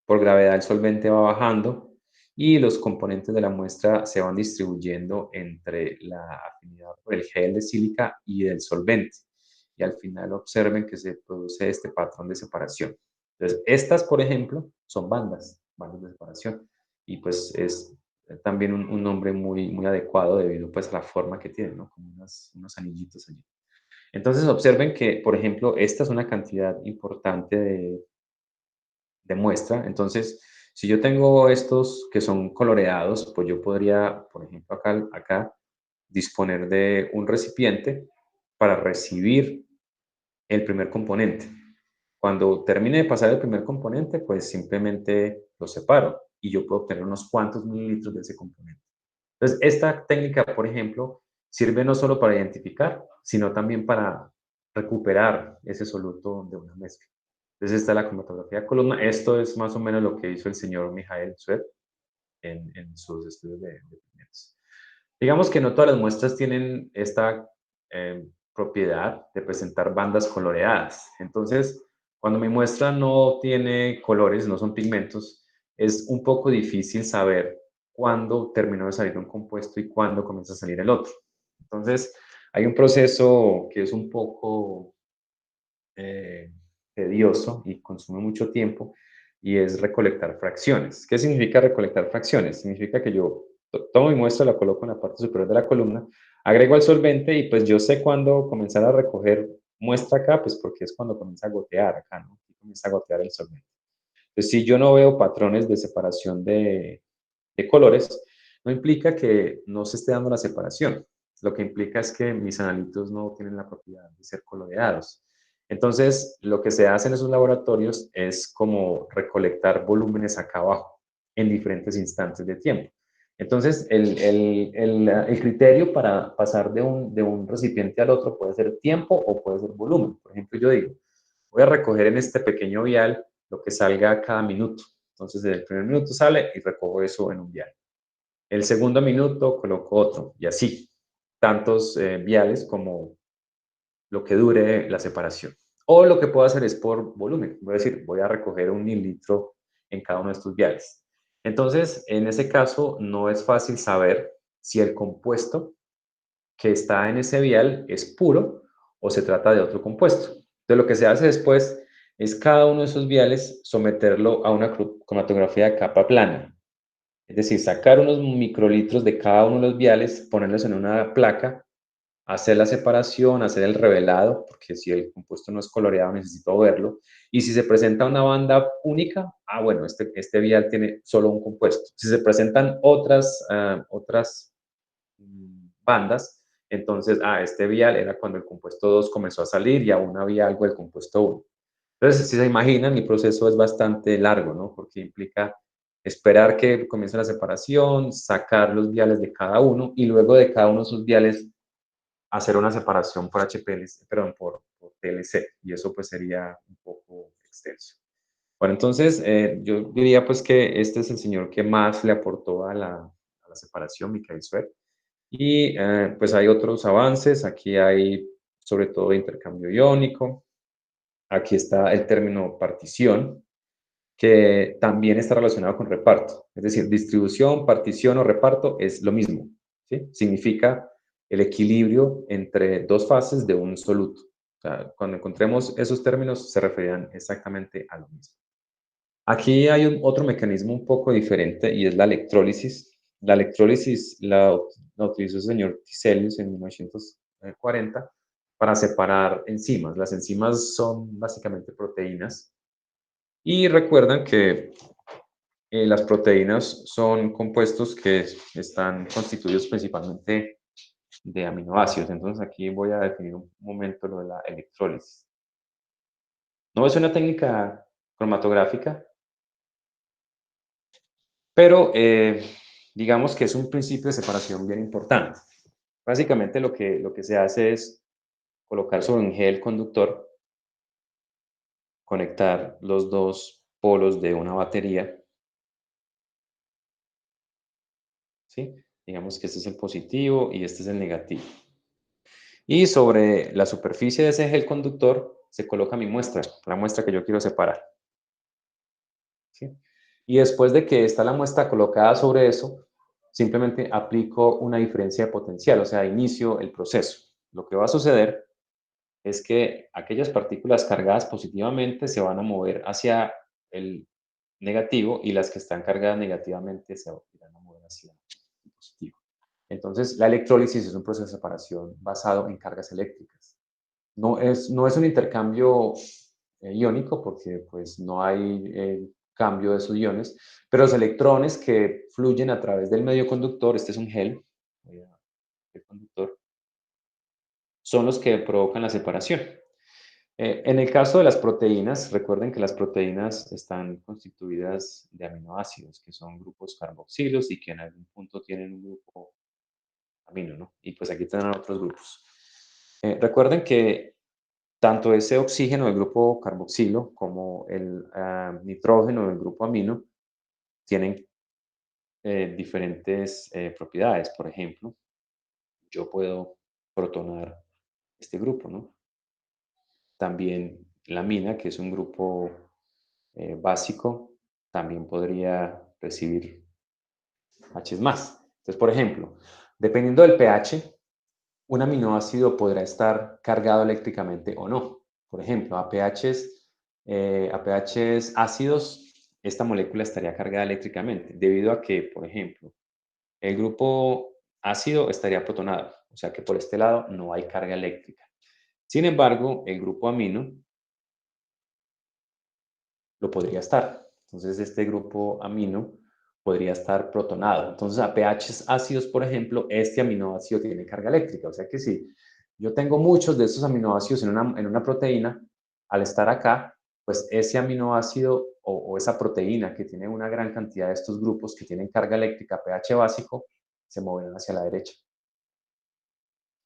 [SPEAKER 1] Por gravedad el solvente va bajando y los componentes de la muestra se van distribuyendo entre la afinidad por el gel de sílica y del solvente. Y al final observen que se produce este patrón de separación. Entonces, estas, por ejemplo, son bandas de separación. Y pues es también un nombre muy adecuado debido pues a la forma que tiene, ¿no? Como unos anillitos allí. Entonces observen que, por ejemplo, esta es una cantidad importante de muestra. Entonces, si yo tengo estos que son coloreados, pues yo podría, por ejemplo, acá disponer de un recipiente para recibir el primer componente. Cuando termine de pasar el primer componente, pues simplemente lo separo y yo puedo obtener unos cuantos mililitros de ese componente. Entonces, esta técnica, por ejemplo, sirve no solo para identificar, sino también para recuperar ese soluto de una mezcla. Entonces, esta es la cromatografía de columna. Esto es más o menos lo que hizo el señor Michael Schwedt en sus estudios de pigmentos. Digamos que no todas las muestras tienen esta propiedad de presentar bandas coloreadas. Entonces, cuando mi muestra no tiene colores, no son pigmentos, es un poco difícil saber cuándo terminó de salir un compuesto y cuándo comienza a salir el otro. Entonces, hay un proceso que es un poco tedioso y consume mucho tiempo y es recolectar fracciones. ¿Qué significa recolectar fracciones? Significa que yo tomo mi muestra, la coloco en la parte superior de la columna, agrego el solvente y pues yo sé cuándo comenzar a recoger muestra acá, pues porque es cuando comienza a gotear acá, ¿no? Y comienza a gotear el solvente. Entonces, si yo no veo patrones de separación de colores, no implica que no se esté dando la separación. Lo que implica es que mis analitos no tienen la propiedad de ser coloreados. Entonces, lo que se hace en esos laboratorios es como recolectar volúmenes acá abajo en diferentes instantes de tiempo. Entonces, el criterio para pasar de un recipiente al otro puede ser tiempo o puede ser volumen. Por ejemplo, yo digo, voy a recoger en este pequeño vial lo que salga cada minuto. Entonces, el primer minuto sale y recojo eso en un vial. El segundo minuto coloco otro y así, tantos viales como lo que dure la separación. O lo que puedo hacer es por volumen. Voy a decir, voy a recoger 1 mililitro en cada uno de estos viales. Entonces, en ese caso, no es fácil saber si el compuesto que está en ese vial es puro o se trata de otro compuesto. Entonces, lo que se hace después es cada uno de esos viales someterlo a una cromatografía de capa plana. Es decir, sacar unos microlitros de cada uno de los viales, ponerlos en una placa, hacer la separación, hacer el revelado, porque si el compuesto no es coloreado necesito verlo. Y si se presenta una banda única, bueno, este vial tiene solo un compuesto. Si se presentan otras bandas, entonces, este vial era cuando el compuesto 2 comenzó a salir y aún había algo del compuesto 1. Entonces, si se imaginan, mi proceso es bastante largo, ¿no? Porque implica esperar que comience la separación, sacar los viales de cada uno y luego de cada uno de esos viales hacer una separación por HPLC, perdón, por TLC, y eso pues sería un poco extenso. Bueno, entonces yo diría pues que este es el señor que más le aportó a la separación, Michael Schwedt, y pues hay otros avances, aquí hay sobre todo intercambio iónico, aquí está el término partición, que también está relacionado con reparto. Es decir, distribución, partición o reparto es lo mismo. ¿Sí? Significa el equilibrio entre dos fases de un soluto. O sea, cuando encontremos esos términos se referirán exactamente a lo mismo. Aquí hay otro mecanismo un poco diferente y es la electrólisis. La electrólisis la utilizó el señor Tiselius en 1940 para separar enzimas. Las enzimas son básicamente proteínas y recuerdan que las proteínas son compuestos que están constituidos principalmente de aminoácidos. Entonces aquí voy a definir un momento lo de la electrólisis. No es una técnica cromatográfica, pero digamos que es un principio de separación bien importante. Básicamente lo que se hace es colocar sobre un gel conductor, conectar los dos polos de una batería, ¿sí? Digamos que este es el positivo y este es el negativo. Y sobre la superficie de ese gel conductor se coloca mi muestra, la muestra que yo quiero separar, ¿sí? Y después de que está la muestra colocada sobre eso, simplemente aplico una diferencia de potencial, o sea, inicio el proceso. Lo que va a suceder es que aquellas partículas cargadas positivamente se van a mover hacia el negativo y las que están cargadas negativamente se van a mover hacia el positivo. Entonces, la electrólisis es un proceso de separación basado en cargas eléctricas. No es un intercambio iónico porque pues no hay cambio de esos iones, pero los electrones que fluyen a través del medio conductor, este es un gel, el conductor, son los que provocan la separación. En el caso de las proteínas, recuerden que las proteínas están constituidas de aminoácidos, que son grupos carboxilos y que en algún punto tienen un grupo amino, ¿no? Y pues aquí tienen otros grupos. Recuerden que tanto ese oxígeno del grupo carboxilo como el nitrógeno del grupo amino tienen diferentes propiedades. Por ejemplo, yo puedo protonar este grupo, ¿no? También la amina, que es un grupo básico, también podría recibir H más. Entonces, por ejemplo, dependiendo del pH, un aminoácido podrá estar cargado eléctricamente o no. Por ejemplo, a pHs ácidos, esta molécula estaría cargada eléctricamente, debido a que, por ejemplo, el grupo ácido estaría protonado, o sea que por este lado no hay carga eléctrica. Sin embargo, el grupo amino lo podría estar. Entonces, este grupo amino podría estar protonado. Entonces, a pHs ácidos, por ejemplo, este aminoácido tiene carga eléctrica. O sea que si yo tengo muchos de estos aminoácidos en una proteína, al estar acá, pues ese aminoácido o esa proteína que tiene una gran cantidad de estos grupos que tienen carga eléctrica a pH básico, se moverán hacia la derecha.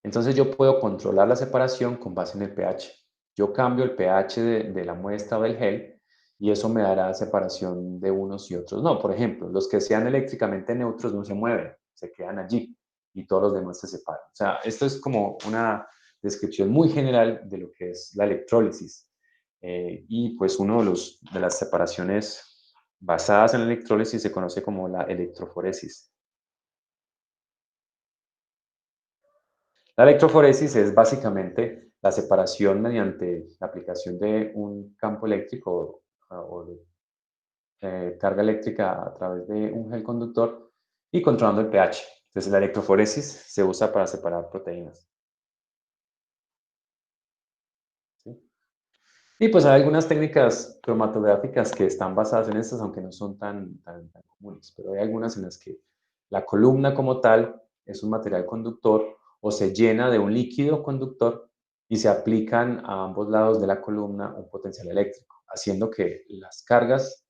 [SPEAKER 1] Entonces yo puedo controlar la separación con base en el pH. Yo cambio el pH de la muestra o del gel y eso me dará separación de unos y otros. No, por ejemplo, los que sean eléctricamente neutros no se mueven, se quedan allí y todos los demás se separan. O sea, esto es como una descripción muy general de lo que es la electrólisis. Y pues uno de las separaciones basadas en la electrólisis se conoce como la electroforesis. La electroforesis es básicamente la separación mediante la aplicación de un campo eléctrico o de carga eléctrica a través de un gel conductor y controlando el pH. Entonces la electroforesis se usa para separar proteínas. ¿Sí? Y pues hay algunas técnicas cromatográficas que están basadas en estas, aunque no son tan comunes, pero hay algunas en las que la columna como tal es un material conductor o se llena de un líquido conductor y se aplican a ambos lados de la columna un potencial eléctrico, haciendo que las cargas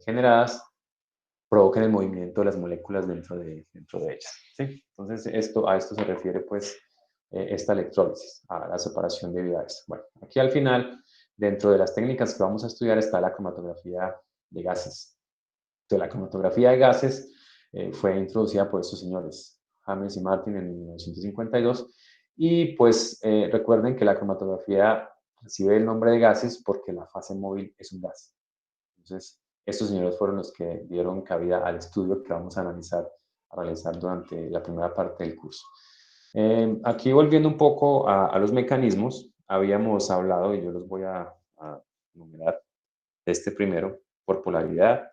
[SPEAKER 1] generadas provoquen el movimiento de las moléculas dentro de ellas. ¿Sí? Entonces, a esto se refiere pues esta electrólisis, a la separación de viajes. Bueno, aquí al final, dentro de las técnicas que vamos a estudiar está la cromatografía de gases. Entonces, la cromatografía de gases fue introducida por estos señores, James y Martin, en 1952. Y pues recuerden que la cromatografía recibe el nombre de gases porque la fase móvil es un gas. Entonces, estos señores fueron los que dieron cabida al estudio que vamos a realizar durante la primera parte del curso. Aquí volviendo un poco a los mecanismos, habíamos hablado, y yo los voy a enumerar, de este primero por polaridad,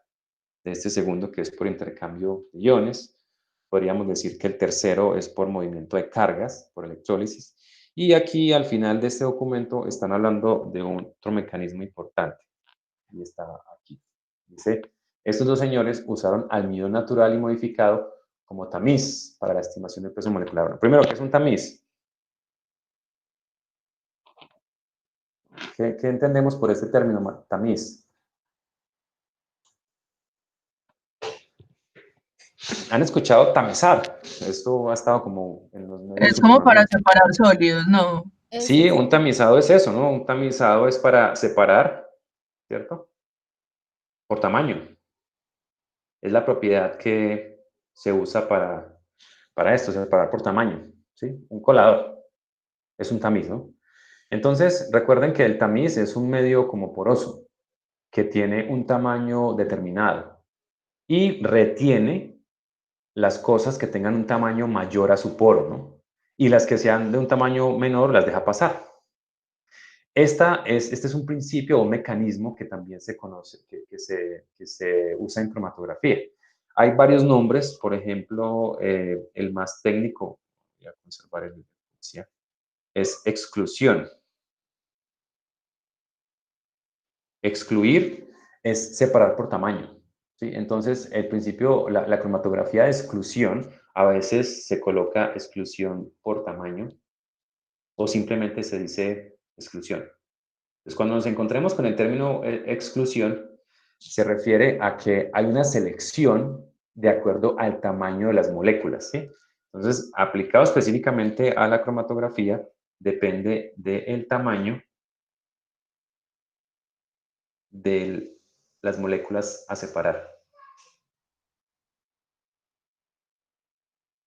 [SPEAKER 1] de este segundo que es por intercambio de iones, podríamos decir que el tercero es por movimiento de cargas, por electrólisis, y aquí al final de este documento están hablando de otro mecanismo importante, y está aquí. Dice, estos dos señores usaron almidón natural y modificado como tamiz para la estimación del peso molecular. Bueno, primero, ¿qué es un tamiz? ¿Qué entendemos por este término, tamiz? ¿Han escuchado tamizar? Esto ha estado como en los medios
[SPEAKER 5] Es como para
[SPEAKER 1] últimamente.
[SPEAKER 5] separar sólidos, ¿no?
[SPEAKER 1] Sí, un tamizado es eso, ¿no? Un tamizado es para separar, ¿cierto? Por tamaño. Es la propiedad que se usa para esto, separar por tamaño, ¿sí? Un colador es un tamiz, ¿no? Entonces, recuerden que el tamiz es un medio como poroso, que tiene un tamaño determinado y retiene las cosas que tengan un tamaño mayor a su poro, ¿no? Y las que sean de un tamaño menor las deja pasar. Este es un principio o un mecanismo que también se conoce, que se usa en cromatografía. Hay varios nombres, por ejemplo, el más técnico, voy a conservar el es exclusión. Excluir es separar por tamaño. ¿Sí? Entonces, el principio, la cromatografía de exclusión, a veces se coloca exclusión por tamaño o simplemente se dice exclusión. Entonces, cuando nos encontremos con el término exclusión, se refiere a que hay una selección de acuerdo al tamaño de las moléculas, ¿sí? Entonces, aplicado específicamente a la cromatografía, depende del tamaño de las moléculas a separar.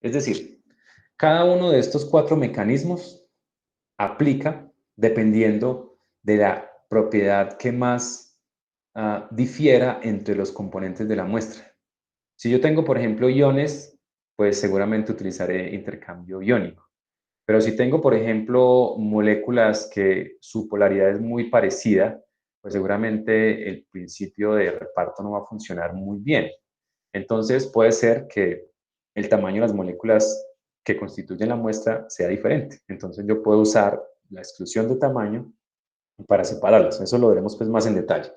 [SPEAKER 1] Es decir, cada uno de estos 4 mecanismos aplica dependiendo de la propiedad que más difiera entre los componentes de la muestra. Si yo tengo, por ejemplo, iones, pues seguramente utilizaré intercambio iónico. Pero si tengo, por ejemplo, moléculas que su polaridad es muy parecida, pues seguramente el principio de reparto no va a funcionar muy bien. Entonces puede ser que el tamaño de las moléculas que constituyen la muestra sea diferente. Entonces yo puedo usar la exclusión de tamaño para separarlas. Eso lo veremos pues más en detalle.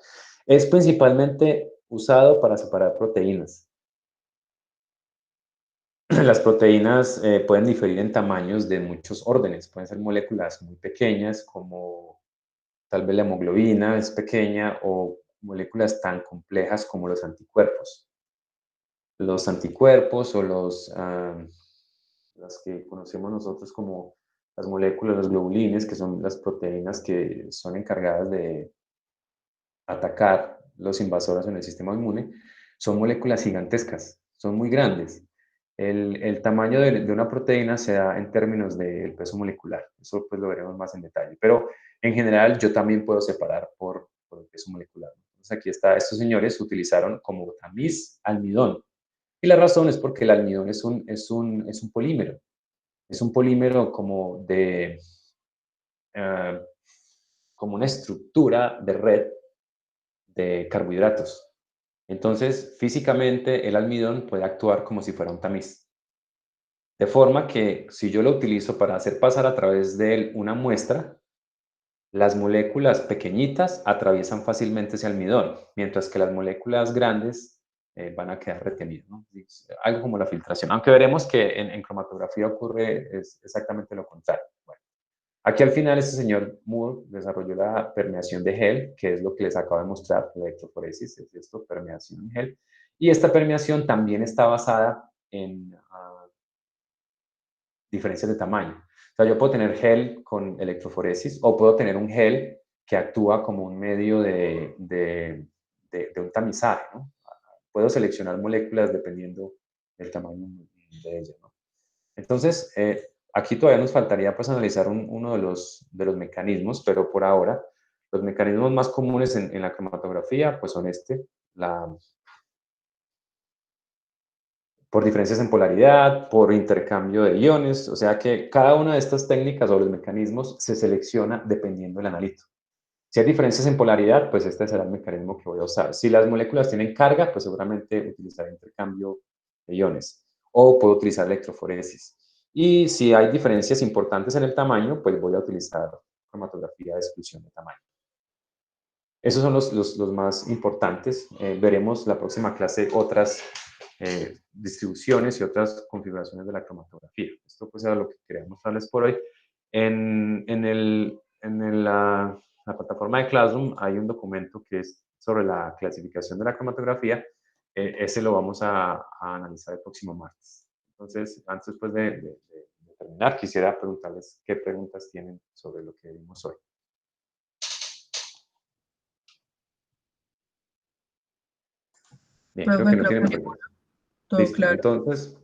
[SPEAKER 1] Es principalmente usado para separar proteínas. Las proteínas pueden diferir en tamaños de muchos órdenes. Pueden ser moléculas muy pequeñas, como tal vez la hemoglobina es pequeña, o moléculas tan complejas como los anticuerpos. Los anticuerpos o las que conocemos nosotros como las moléculas, los globulines, que son las proteínas que son encargadas de atacar los invasores en el sistema inmune, son moléculas gigantescas, son muy grandes. El tamaño de una proteína se da en términos del peso molecular. Eso pues lo veremos más en detalle. Pero en general yo también puedo separar por el peso molecular. Entonces aquí está, estos señores utilizaron como tamiz almidón. Y la razón es porque el almidón es un polímero. Es un polímero como una estructura de red de carbohidratos. Entonces, físicamente, el almidón puede actuar como si fuera un tamiz. De forma que si yo lo utilizo para hacer pasar a través de él una muestra, las moléculas pequeñitas atraviesan fácilmente ese almidón, mientras que las moléculas grandes van a quedar retenidas, ¿no? Algo como la filtración, aunque veremos que en cromatografía ocurre exactamente lo contrario. Bueno, aquí al final este señor Moore desarrolló la permeación de gel, que es lo que les acabo de mostrar, la electroforesis, es esto, permeación en gel. Y esta permeación también está basada en diferencias de tamaño. O sea, yo puedo tener gel con electroforesis o puedo tener un gel que actúa como un medio de un tamizaje, ¿no? Puedo seleccionar moléculas dependiendo del tamaño de ellas, ¿no? Entonces, aquí todavía nos faltaría pues analizar uno de los mecanismos, pero por ahora los mecanismos más comunes en la cromatografía pues son por diferencias en polaridad, por intercambio de iones, o sea que cada una de estas técnicas o los mecanismos se selecciona dependiendo del analito. Si hay diferencias en polaridad, pues este será el mecanismo que voy a usar. Si las moléculas tienen carga, pues seguramente utilizaré intercambio de iones o puedo utilizar electroforesis. Y si hay diferencias importantes en el tamaño, pues voy a utilizar cromatografía de exclusión de tamaño. Esos son los más importantes. Veremos la próxima clase otras distribuciones y otras configuraciones de la cromatografía. Esto pues era lo que quería mostrarles por hoy. La plataforma de Classroom hay un documento que es sobre la clasificación de la cromatografía. Ese lo vamos a analizar el próximo martes. Entonces, antes pues, de terminar, quisiera preguntarles qué preguntas tienen sobre lo que vimos hoy. Bien, creo que no tienen preguntas.
[SPEAKER 5] Todo
[SPEAKER 1] Listo.
[SPEAKER 5] claro.
[SPEAKER 1] Entonces,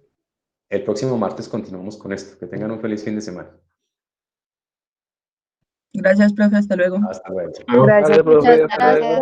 [SPEAKER 1] el próximo martes continuamos con esto. Que tengan un feliz fin de semana.
[SPEAKER 5] Gracias, profe. Hasta luego.
[SPEAKER 1] Hasta luego.
[SPEAKER 2] Gracias.
[SPEAKER 3] Gracias, profe.
[SPEAKER 4] Muchas
[SPEAKER 3] Hasta luego.
[SPEAKER 4] gracias.